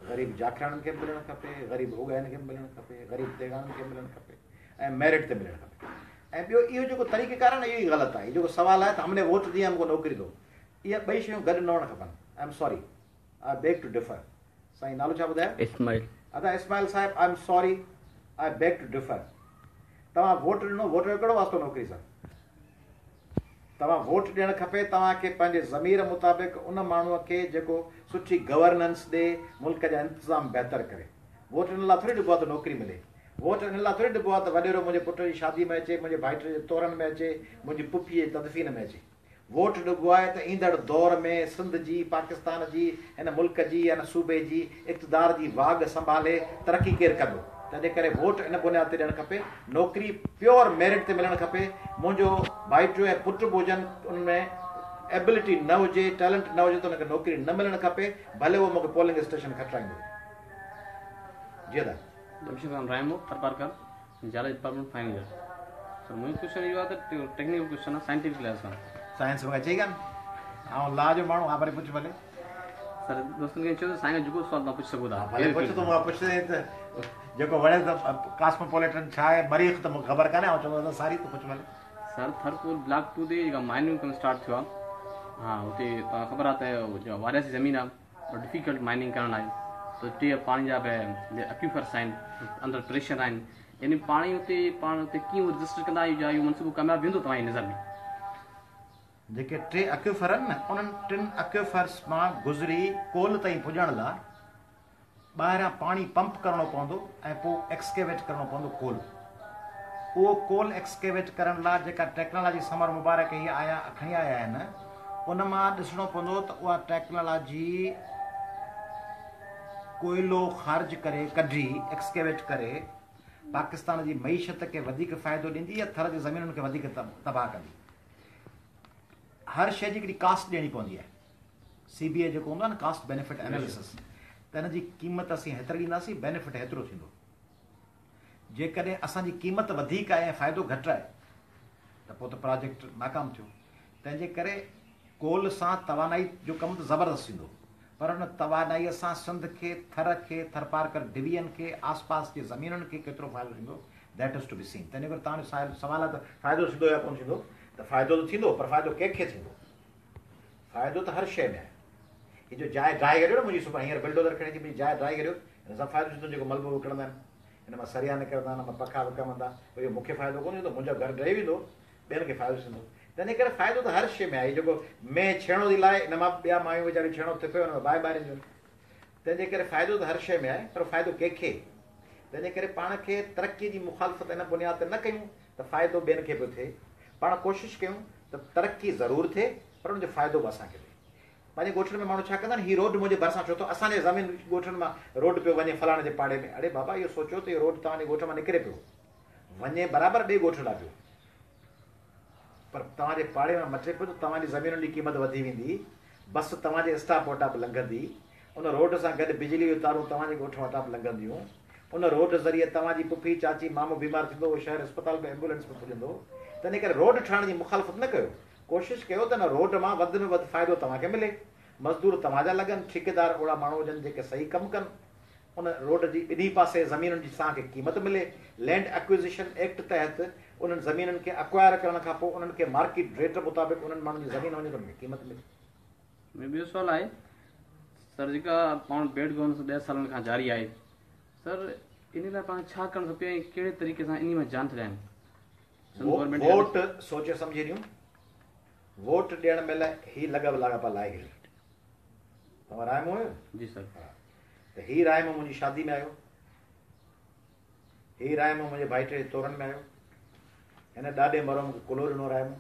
ग़रीब जाखियाणनि खे मिलणु खपे, ग़रीब उगाइनि खे मिलणु खपे, ग़रीब तेगाननि खे मिलणु खपे, ऐं मेरिट ते मिलणु खपे। ऐं ॿियो इहो जेको तरीक़ेकार आहे न, इहो ई ग़लति आहे। जेको सुवालु आहे त हमने वोट दी हमको नौकिरी दो, इहे ॿई शयूं गॾु न हुअणु खपनि। I am sorry, I beg to differ. साईं नालो छा ॿुधायो? इस्माइल। अदा Ismail sahib, I am sorry, I beg to differ. तव्हां वोट ॾिनो, वोट जो कहिड़ो वास्तो नौकिरी सां? तव्हां वोट ॾियणु खपे तव्हांखे पंहिंजे ज़मीर मुताबिक़ उन माण्हूअ खे जेको सुठी गवर्नेंस ॾे, मुल्क जा इंतिज़ाम बहितर करे। वोट ॾियण लाइ थोरी ॾिबो आहे त नौकिरी मिले। वोट ॾियण लाइ थोरी ॾिबो आहे त वॾेरो मुंहिंजे पुट जी शादी में अचे, मुंहिंजे भाइटे जे तोरनि में अचे, मुंहिंजी पुफीअ जे तदफ़ीन में अचे। वोट ॾिबो आहे त ईंदड़ दौर में सिंध जी, पाकिस्तान जी, हिन मुल्क जी, हिन सूबे जी इक़्तिदार जी वाग संभाले तरक़ी केरु कंदो। तंहिंजे करे वोट इन बुनियाद ते ॾियणु खपे। नौकिरी प्योर मेरिट ते मिलणु खपे। मुंहिंजो भाइटियो ऐं पुटु बि हुजनि, उनमें एबिलिटी न हुजे, टैलेंट न हुजे त हुनखे नौकिरी न मिलणु खपे, भले उहो मूंखे पोलिंग स्टेशन खटाईंदो। जी दादा रायमो थरपारकर जाला डिपार्टमेंट फाइनल ईयर। सर मुंहिंजो क्वेश्चन इहो आहे त टेक्निकल क्वेश्चन आहे, साइंटिफिक क्लास आहे। साइंस में अचे कान, ऐं लॉ जो माण्हू हा भले पुछ भले। सर दोस्तनि खे चयो त साईं जेको सवाल तव्हां पुछी सघो था। भले पुछ, तूं मूंखां पुछंदे त जेको वणे त कॉस्मोपॉलिटन छा आहे, मरीख़ त मूंखे ख़बर कान्हे, ऐं चवंदो सारी तूं पुछ भले। सर थरपुर ब्लॉक 2 ते जेका माइनिंग कमु स्टार्ट थियो आहे, हा हुते तव्हां ख़बर आहे त वारिया सी ज़मीन आहे, डिफिकल्ट माइनिंग करणु आहे। त टे पाणी जा बि एक्यूफर्स आहिनि, अंदरि प्रेशर आहिनि, यानी पाणी हुते पाण हुते कीअं रजिस्टर कंदा आहियूं, या इहो मनसूबो कामयाबु वेंदो तव्हांजी नज़र में? जेके 3 एक्यूफर आहिनि न, उन्हनि 3 एक्यूफर्स मां गुज़री कोल ताईं पुॼण लाइ ॿाहिरां पाणी पंप करणो पवंदो ऐं पोइ एक्सकेवेट करणो पवंदो कोल। उहो कोल एक्सकेवेट करण लाइ जेका टेक्नोलॉजी समर मुबारक हीअ खणी आया आहिनि, उन मां ॾिसणो पवंदो त उहा टेक्नोलॉजी कोयलो ख़ारिज करे, कढी एक्सकेवेट करे पाकिस्तान जी मईशत खे वधीक फ़ाइदो ॾींदी या थर जी ज़मीनुनि खे वधीक तबाह कंदी। हर शइ जी हिकिड़ी कास्ट ॾियणी पवंदी आहे। CBA जेको हूंदो आहे न, कास्ट बेनिफिट एनालिसिस, त हिन जी क़ीमत असीं हेतिरी ॾींदासीं, बेनिफिट हेतिरो थींदो। जेकॾहिं असांजी क़ीमत वधीक आहे ऐं फ़ाइदो घटि आहे त पोइ त प्रोजेक्ट नाकाम थियो। तंहिंजे करे कोल सां तवानाई जो कमु त ज़बरदस्त थींदो, पर हुन तवानाईअ सां सिंध खे थरपारकर डिवीजन खे आसपास जे ज़मीनुनि खे केतिरो फ़ाइदो थींदो, that is to be seen. तंहिंजे करे तव्हांजो सवाल आहे त फ़ाइदो थींदो या कोन थींदो, त फ़ाइदो त थींदो, पर फ़ाइदो कंहिंखे थींदो? फ़ाइदो त हर शइ में आहे। हीअ जो जाइ ड्राई करियो न मुंहिंजी सुभाणे हींअर बिल्डोज़र खणी अची मुंहिंजी जाइ ड्राई करियो, हिन सां फ़ाइदो थींदो। जेको मलबो विकिणंदा आहिनि, हिन मां सरिया निकिरंदा, हिन मां पखा विकमंदा, इहो मूंखे फ़ाइदो कोन थींदो, मुंहिंजो घर ड्राई वेंदो, ॿियनि खे फ़ाइदो थींदो। तंहिंजे करे फ़ाइदो त हर शइ में आहे। जेको में छेणो थी लाइ, हिन मां ॿिया मायूं वीचारियूं छेणो थिए हुन में बाहि ॿारींदियूं। तंहिंजे करे फ़ाइदो त हर शइ में आहे, पर फ़ाइदो कंहिंखे? तंहिंजे करे पाण खे तरक़ीअ जी मुखालफ़त हिन बुनियाद ते न कयूं त फ़ाइदो ॿियनि खे पियो थिए। पाण कोशिशि कयूं त तरक़ी ज़रूरु थिए, पर हुनजो फ़ाइदो बि असांखे थिए। पंहिंजे ॻोठनि में माण्हू छा कंदा आहिनि, हीअ रोड मुंहिंजे भरिसां छो थो, असांजे ज़मीन ॻोठनि मां रोड पियो वञे फलाणे जे पाड़े में। अड़े बाबा, इहो सोचो त इहो रोड तव्हांजे ॻोठ मां निकिरे पियो, वञे बराबरि ॿिए ॻोठ लाइ पियो, पर तव्हांजे पाड़े मां मटे पियो त तव्हांजी ज़मीनुनि जी क़ीमत वधी वेंदी, बस तव्हांजे स्टाप वटां बि लंघंदी, उन रोड सां गॾु बिजली जूं तारूं तव्हांजे ॻोठ वटां बि लंघंदियूं, उन रोड ज़रिए तव्हांजी पुफी चाची मामो बीमार थींदो, उहो शहर अस्पताल में एम्बुलेंस में पुॼंदो। तंहिंजे करे रोड ठाहिण जी मुखालफ़त न कयो, कोशिशि कयो त न रोड मां वधि में वधि फ़ाइदो तव्हांखे मिले, मज़दूर तव्हांजा लॻनि, ठेकेदार ओड़ा माण्हू हुजनि जेके सही कमु कनि, उन रोड जी ॿिन्ही पासे ज़मीनुनि जी तव्हांखे क़ीमत मिले। लैंड एक्विज़िशन एक्ट तहत उन्हनि ज़मीनुनि खे अक्वायर करण खां पोइ उन्हनि खे मार्केट रेट मुताबिक़ उन्हनि माण्हुनि जी ज़मीन वञे त उनखे क़ीमत मिले। ॿियो सवाल आहे सर, जेका पाण बेड गवर्नेंस 10 सालनि खां जारी आहे सर, इन लाइ पाण छा करणु खपे ऐं कहिड़े तरीक़े सां इन में जान ठाहिनि? वोट सोचे सम्झे ॾियूं, वोट ॾियण महिल ही लॻभ लाॻापा लाइ ॾियूं। तव्हां रायमो आहियो? जी सर। त ही रायमो मुंहिंजी शादी में आयो, ही रायमो मुंहिंजे भाइटे जे तोरनि में आयो, हिन ॾाढे मरो मूंखे कुलो ॾिनो रायमो,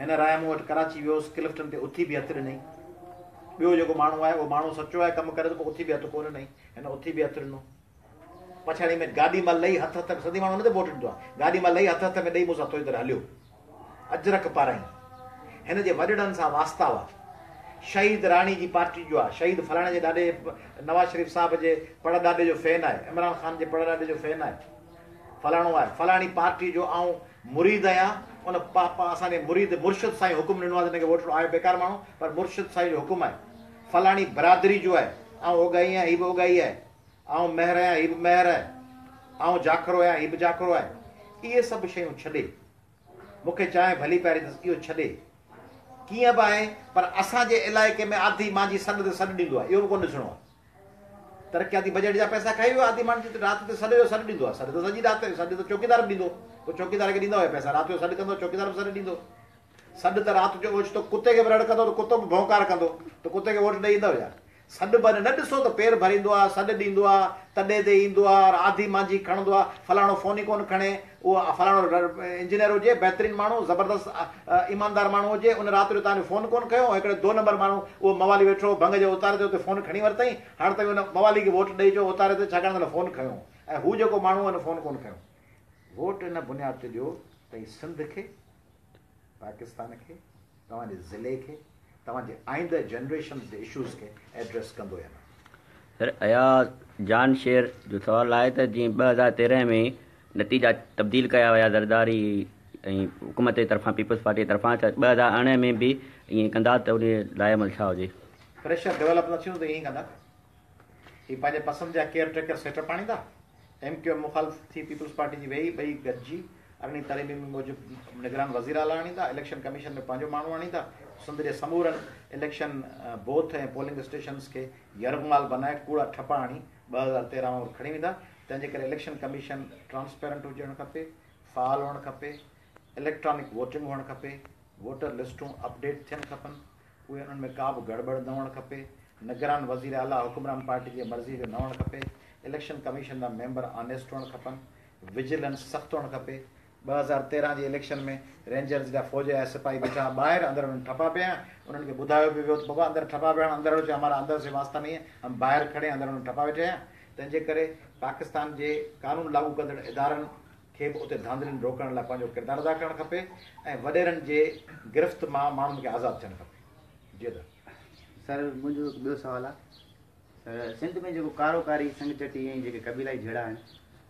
हिन रायमो वटि कराची वियोसि, क्लिफ्टन ते उथी बि हथु ॾिनई। ॿियो जेको माण्हू आहे उहो माण्हू सचो आहे, कमु करे थो, उथी बि हथु कोन ॾिनई, हिन उथी बि हथु ॾिनो। पछाड़ी में गाॾी मां लही हथ में, सदी माण्हू हुन ते वोट ॾींदो आहे, गाॾी मां लही हथ में ॾेई मूंसां थोरी देरि हलियो, अजरक पाराई। हिन जे वॾड़नि सां वास्ता हुआ। शहीद राणी जी पार्टी जो आहे, शहीद फलाणे जे ॾाढे, नवाज़ शरीफ़ साहब जे पड़ ॾाॾे जो फैन आहे, इमरान ख़ान जे पड़ ॾाॾे जो फैन आहे, फलाणो आहे, फलाणी पार्टी जो आऊं मुरीद आहियां, उन पापा असांजे मुरीद मुर्शिद साईं हुकुम ॾिनो आहे, हिनखे वोट आहे बेकार माण्हू, पर मुर्शिद साईं जो हुकुम आहे। फलाणी बरादरी जो आहे, ऐं उगाई आहियां, हीअ बि उगाई आहे, ऐं महर आहियां, हीअ बि महर आहे, ऐं जाखरो आहियां, हीअ बि जाखरो आहे। इहे सभु शयूं छॾे, मूंखे चाहे भली पहिरीं त इहो छॾे, कीअं बि आहे, पर असांजे इलाइक़े में आधी मांझी सॾ ते सॾु ॾींदो आहे, इहो बि कोन ॾिसणो आहे। तरक़ियाती बजट जा पैसा खाई वियो, आधी मांझी राति ते सॾ जो सॾु ॾींदो आहे, सॾ त सॼी राति, सॾ त चौकीदार बि ॾींदो, पोइ चौकीदार खे ॾींदा हुआ पैसा, राति जो सॾु कंदो, चौकीदार बि सॾु ॾींदो। सॾ त राति जो ओचितो कुते खे बि रड़कंदो त कुतो बि भौंकार कंदो, त कुते खे वोट ॾेई ईंदा हुया। सॾ भले न ॾिसो त पेर भरींदो आहे, सॾु ॾींदो आहे, तॾे ते ईंदो आहे, आधी मांझी खणंदो आहे, फलाणो फोन ई कोन खणे, उहो फलाणो इंजीनियर हुजे, बहितरीन माण्हू, ज़बरदस्त ईमानदार माण्हू हुजे, उन राति जो तव्हांजो फोन कोन कयो, हिकिड़े 2 नंबर माण्हू उहो मवाली वेठो भंग जे उतारे ते उते फोन खणी वरितई, हाणे त हुन मवाली खे वोट ॾेई जो उतारे ते, छाकाणि त फोन खयो, ऐं हू जेको माण्हू हुन फोन कोन खयो। वोट हिन बुनियाद ते ॾियो त सिंध खे, पाकिस्तान खे, तव्हांजे ज़िले खे, तव्हांजे आईंदह जनरेशन जे इशूज़ खे एड्रेस कंदो या न। सर, अयाज़ जान शेर जो सवाल आहे त जीअं 2013 में नतीजा तब्दील कया विया ज़रदारी ऐं हुकूमत जे तरफ़ां, पीपल्स पार्टी जे तरफ़ां, त 2018 में बि ईअं कंदा, त उन लाइ अमल छा हुजे? प्रेशर डेवलप न थींदो त ईअं कंदा, हीअ पंहिंजे पसंदि जा केयर टेकर सेटअप आणींदा, MQ मुखालिफ़ थी पीपल्स पार्टी जी वेही, ॿई गॾिजी अरिड़हीं तारीख़ में मूजिबि निगरान वज़ीर आला आणींदा, इलेक्शन कमीशन में पंहिंजो माण्हू आणींदा, सिंध जे समूरनि इलेक्शन बोथ ऐं पोलिंग स्टेशन्स खे यरगमाल बनाए कूड़ा ठपा आणी 2013 में खणी वेंदा। तंहिंजे करे इलेक्शन कमीशन ट्रांसपेरेंट हुजणु खपे, फ़ाल हुअणु खपे, इलेक्ट्रॉनिक वोटिंग हुअणु खपे, वोटर लिस्टूं अपडेट थियणु खपनि, उहे उन्हनि में का बि गड़बड़ न हुअणु खपे, निगरान वज़ीर आला हुकुमरान पार्टी जी मर्ज़ी जो न हुअणु खपे, इलेक्शन कमीशन जा मेंबर ऑनेस्ट हुअणु खपनि, विजिलेंस सख़्तु हुअणु खपे। 2013 जे इलेक्शन में रेंजर्स जा फ़ौज जा सिपाही बीठा ॿाहिरि, अंदरि उन्हनि ठपा पिया, उन्हनि खे ॿुधायो बि वियो त बाबा अंदरि ठपा पिया, अंदरि हुजे हमारा अंदर से वास्ता नहीं है, हम ॿाहिरि खड़े अंदरि उन्हनि ठपा वेठे आहियां। तंहिंजे करे पाकिस्तान जे कानून लागू कंदड़ इदारनि खे बि उते धांधलियुनि रोकण लाइ पंहिंजो किरदारु अदा करणु खपे, ऐं वॾेरनि जे गिरफ़्त मां माण्हुनि खे आज़ादु थियणु खपे। जी सर, मुंहिंजो ॿियो सुवालु आहे, सिंध में जेको कारोकारी संगचटी ऐं जेके क़बीलाई जहिड़ा आहिनि,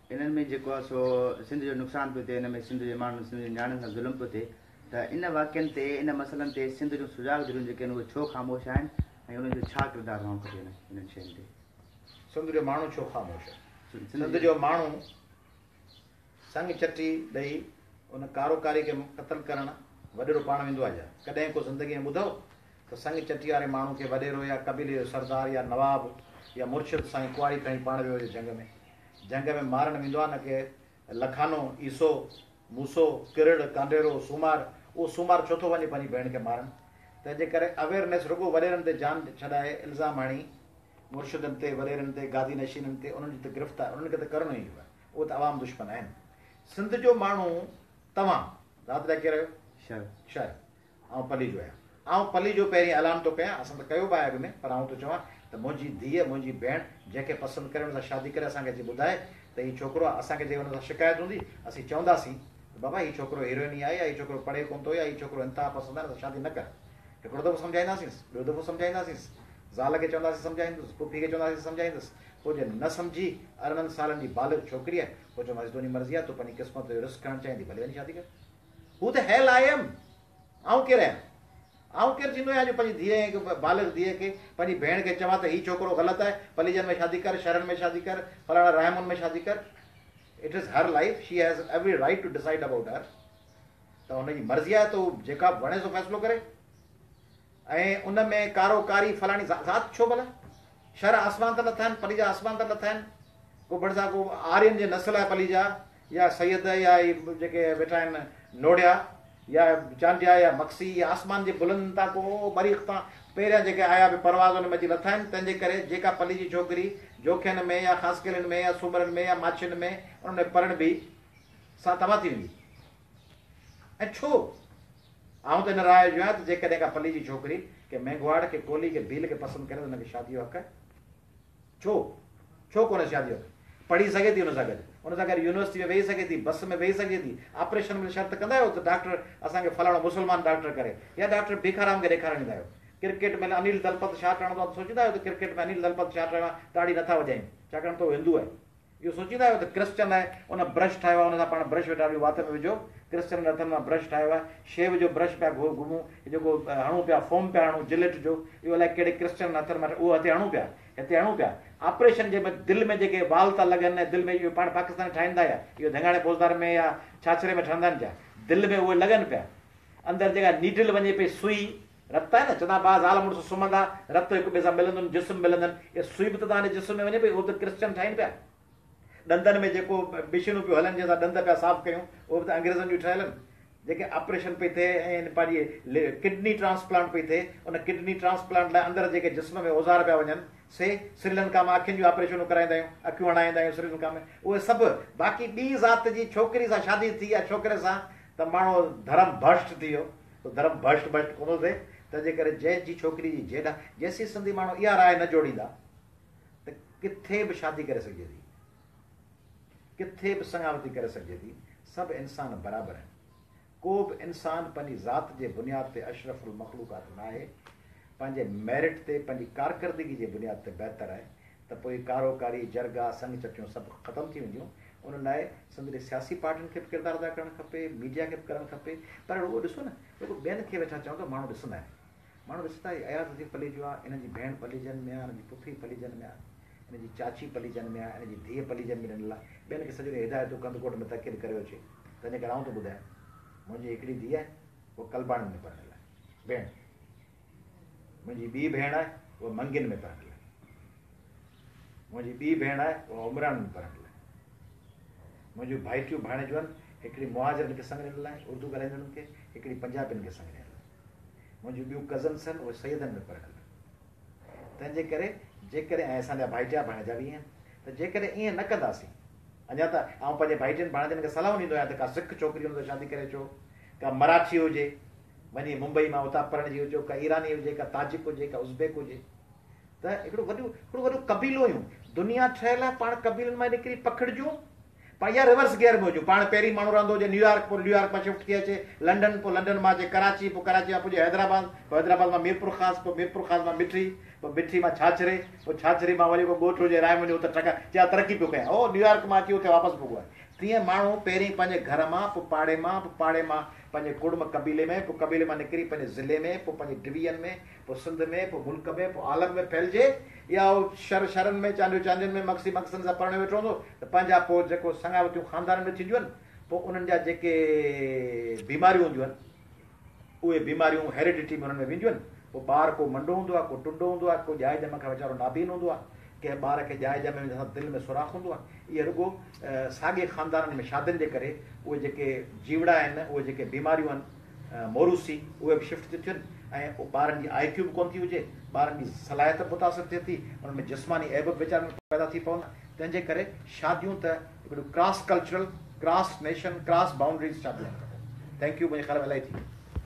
इन्हनि में जेको आहे सो सिंध जो नुक़सानु पियो थिए, हिन में सिंध जे माण्हुनि सिंध जे नियाणियुनि सां ज़ुल्म पियो थिए, त इन वाक्यनि ते इन मसइलनि ते सिंध जूं सुजाॻ दिलियूं जेके आहिनि उहे छो ख़ामोश आहिनि ऐं उन्हनि जो छा किरदारु हुअणु खपे इन्हनि शयुनि ते? सिंध जो माण्हू छो ख़ामोश आहे? सिंध जो माण्हू संग चटी ॾेई उन कारोकारी खे क़तल करणु वॾेरो पाण वेंदो आहे। छा कॾहिं को ज़िंदगीअ में ॿुधो त संग चटी वारे माण्हू खे वॾेरो या कबीले जो सरदार या नवाब या मुर्शिद साईं कुआरी खणी पाण वियो हुजे जंग में मारणु वेंदो आहे? न की लखानो, ईसो, मूसो, किरड़, कांडेरो, सूमार, उहो सूमार छो थो वञे पंहिंजी भेण खे मारणु? तंहिंजे करे अवेयरनेस रुॻो वॾेरनि ते जान छॾाए इल्ज़ाम हणी मुर्शिदनि ते, वॾेरनि ते, गादी नशीननि ते, उन्हनि जी त गिरफ़्तार, उन्हनि खे त करणो ई आहे। उहे त आवाम दुश्मन आहिनि। सिंध जो माण्हू तव्हां राति लाइ कहिड़ो शहर ऐं पली जो आहियां। आउं पली जो पहिरीं ऐलान थो कयां, असां त कयो बि आहे अॻु में, पर आउं थो चवां त मुंहिंजी धीअ, मुंहिंजी भेण जंहिंखे पसंदि करे हुन सां शादी करे असांखे अची ॿुधाए त हीउ छोकिरो आहे। असांखे जे हुन सां शिकायत हूंदी असीं चवंदासीं बाबा हीउ छोकिरो हीरोइनी आहे या हीउ छोकिरो पढ़े कोन थो या हीउ छोकिरो इंतिहा पसंदि आहे, त शादी न कर। हिकिड़ो दफ़ो सम्झाईंदासींसि, ॿियो दफ़ो सम्झाईंदासींसि, ज़ाल खे चवंदासीं सम्झाईंदुसि, पुफी खे चवंदासीं सम्झाईंदुसि। पोइ जे न सम्झी 18 सालनि जी बालिग़ छोकिरी आहे, पोइ चवंदासीं तुंहिंजी मर्ज़ी आहे, तूं पंहिंजी क़िस्मत जो रिस्क खणणु चाहींदी, भले वञी शादी कर। हू त हेल आई एम। आउं केरु आहियां? आउं केरु थींदो आहियां जो पंहिंजी धीअ, बालिग़ धीअ खे, पंहिंजी भेण खे चवां त हीउ छोकिरो ग़लति आहे, पलीजनि में शादी कर, शहरनि में शादी कर, फलाणा रहमुनि में शादी कर। It is her life, she has every right to decide about her. त हुनजी मर्ज़ी आहे त हू जेका वणे सो फ़ैसिलो करे। ऐं उन में कारोकारी फलाणी ज़ात छो भला? शहर आसमान त नथा आहिनि, पलीजा आसमान त नथा आहिनि। को बड़सा को आर्यन जे नस्ल आहे पलीजा, या सैयद, या जेके वेठा आहिनि नोड़िया, या चांडिया, या मक्सी, या आसमान जे बुलंद तां को मरीख़ तां पहिरियां जेके आया बि परवाज़ हुन में अची लथा आहिनि। तंहिंजे करे जेका पली जी छोकिरी जोखियुनि में या ख़ासकिलनि में या सूमरनि में या माछियुनि में उनमें पढ़ण बि सां तबाह थी वेंदी। ऐं छो? आउं त हिन राय जो आहियां त जेकॾहिं का पली जी छोकिरी के मेघवाड़, के कोली, के भील खे पसंदि करे त हुनखे शादी जो हक़ आहे। छो कोन्हे शादी जो हक़? पढ़ी सघे थी हुन सां गॾु यूनिवर्सिटी में वेही सघे थी, बस में वेही सघे थी। ऑपरेशन में शर्त कंदा आहियो त डॉक्टर असांखे फलाणो मुस्लमान डॉक्टर करे, या डॉक्टर भिखाराम खे ॾेखारे ॾींदा आहियो। क्रिकेट में अनिल दलपत छा करणो आहे सोचींदा आहियो त क्रिकेट में अनिल दलपत छा करणो आहे? ताड़ी नथा वॼाइनि छाकाणि त उहो हिंदू आहे। इहो सोचींदा आहियो त क्रिश्चन आहे, उन ब्रश ठाहियो आहे, उन सां पाण ब्रश वेठा वात में विझो, क्रिश्चन हथनि मां ब्रश ठाहियो आहे, शेव जो ब्रश पिया घुमूं, जेको हणूं पिया, फोम पिया हणूं जिलेट जो, इहो अलाए कहिड़े क्रिश्चन हथनि मां उहो हिते हणूं पिया। ऑपरेशन जे दिलि में जेके वाल था लॻनि, दिलि में इहो पाण पाकिस्तान ठाहींदा या इहो धंगाणे बोलदार में या छाछरे में ठहंदा आहिनि, छा दिलि में उहे लॻनि पिया। अंदरि जेका नीडल वञे पई सुई, रत आहे न, चवंदा ॿा ज़ाल मुड़ुसु सुम्हंदा, रत हिक ॿिए सां मिलंदुनि, जिस्म मिलंदनि, इहे सुई बि त तव्हांजे जिस्म में वञे पई, उहो त क्रिश्चन ठाहिनि पिया। ॾंदनि में जेको बिशनूं पियूं हलनि, जंहिंसां ॾंद पिया साफ़ कयूं, उहे बि त अंग्रेज़नि जूं ठहियल आहिनि। जेके ऑपरेशन पई थिए ऐं पंहिंजी किडनी ट्रांसप्लांट पई थिए, उन किडनी ट्रांसप्लांट लाइ अंदरि जेके जिस्म में औज़ार पिया वञनि, से श्रीलंका में अखियुनि जूं ऑपरेशनूं कराईंदा आहियूं, अखियूं हणाईंदा आहियूं श्रीलंका में, उहे सभु। बाक़ी ॿी ज़ात जी छोकिरी सां शादी थी या छोकिरे सां, त माण्हू धर्म भ्रष्ट थी वियो। धर्म भ्रष्ट कोन थिए। तंहिंजे करे जंहिंजी छोकिरी जी जेॾा जेसीं सिंधी माण्हू इहा राय न जोड़ींदा त किथे बि शादी करे सघिजे थी, किथे बि संगावती करे सघिजे थी। सभु इंसान बराबरि आहिनि। को बि इंसान पंहिंजी ज़ात जे बुनियाद ते अशरफुल मखलूक़ात न आहे, पंहिंजे मेरिट ते, पंहिंजी कारकर्दगी जे बुनियाद ते बहितर आहे। त पोइ कारोकारी, जरगा, संग चटियूं सभु ख़तमु थी वेंदियूं। उन लाइ सिंध जे सियासी पार्टियुनि खे बि किरदारु अदा करणु खपे, मीडिया खे बि करणु खपे। पर उहो ॾिसो न, जेको ॿियनि खे वेठा चवनि त माण्हू ॾिसंदा आहिनि, माण्हू ॾिसंदा अयाज़ पली जो आहे, हिन जी भेण पलीजन में आहे, हिन जी पुफी पलीजन में आहे, हिन जी चाची पलीजन में आहे, हिन जी धीअ पलीजन में ॾिनल आहे। ॿियनि खे सॼो हिदायतूं कंदकोट में तकिड़ करे अचे। तंहिंजे करे आउं थो ॿुधायां, मुंहिंजी हिकिड़ी धीउ आहे, उहा कलबाणनि में पढ़ियल आहे, भेण। मुंहिंजी ॿी भेण आहे, उहा मंगिन में पढ़ियल आहे। मुंहिंजी ॿी भेण आहे, उहा उमरान में पढ़ियल आहे। मुंहिंजियूं भाइटियूं भाणेजूं आहिनि, हिकिड़ी मुहाजरनि खे संग ॾिनल आहे, उर्दू ॻाल्हाईंदड़नि खे, हिकिड़ी पंजाबियुनि खे संग ॾिनल आहे। मुंहिंजियूं ॿियूं कज़न्स आहिनि, उहे सैयदनि में पढ़ियल आहिनि। तंहिंजे करे जेकॾहिं ऐं असांजा भाइटिया भाणेजा बि आहिनि, त जेकॾहिं ईअं न कंदासीं, अञा त आउं पंहिंजे भाइटियुनि भाणेजनि खे सलाह ॾींदो आहियां त का सिख छोकिरी हुन सां शादी करे अचो, का मराठी हुजे वञी मुंबई मां उतां पढ़ण जी हुजे, का ईरानी हुजे, का ताजिक हुजे, का उज़्बेक हुजे। त हिकिड़ो वॾो कबीलो हुयूं, दुनिया ठहियल आहे, पाण कबीलनि मां निकिरी पखिड़िजूं। पर इहा रिवर्स गियर में हुजे पाण पहिरीं माण्हू रहंदो हुजे न्यूयॉर्क पोइ न्यूयॉर्क मां शिफ्ट थी अचे लंडन पोइ लंडन मां अचे कराची पोइ कराची मां पुॼे हैदराबाद पोइ हैदराबाद मां मीरपुर ख़ासि पोइ मीरपुर ख़ासि मां मिठी पोइ मिठी मां छाछरे पोइ छाछरी मां वरी को ॻोठु हुजे राय वञो त चया तरक़ी पियो कयां ओ न्यूयॉर्क मां अची उते वापसि भोॻो आहे तीअं माण्हू पहिरीं पंहिंजे घर मां पोइ पाड़े मां पंहिंजे कुड़म कबीले में पोइ कबीले मां निकिरी पंहिंजे ज़िले में पोइ पंहिंजे डिवीजन में पोइ सिंध में पोइ मुल्क में पोइ आलम में फैलिजे या शरनि में चांदियुनि में मक़सदनि सां पढ़णु वेठो हूंदो त पंहिंजा पोइ जेको संगावतियूं ख़ानदाननि में थींदियूं आहिनि पोइ उन्हनि जा जेके बीमारियूं हूंदियूं आहिनि उहे बीमारियूं हेरिडिटी में उन्हनि में वेंदियूं आहिनि पोइ ॿार को मंडो हूंदो आहे को टुंडो हूंदो आहे को ॼाए ॼम खां वीचारो नाबीन हूंदो आहे कंहिं ॿार खे ॼाए ॼम में दिलि में सुराख हूंदो आहे इहे रुॻो साॻे ख़ानदाननि में शादियुनि जे करे उहे जेके जीवड़ा आहिनि उहे जेके बीमारियूं आहिनि मोरूसी उहे बि शिफ्ट थी थियनि ऐं ॿारनि जी IQ बि कोन थी हुजे ॿारनि जी सलाहियत मुतासिर थिए थी उन्हनि में जिस्मानी ऐब वीचारनि में पैदा थी पवंदा तंहिंजे करे शादियूं त हिकिड़ियूं cross cultural cross nation cross boundaries शादियूं आहिनि थैंक यू मुंहिंजे ख़्याल में इलाही थी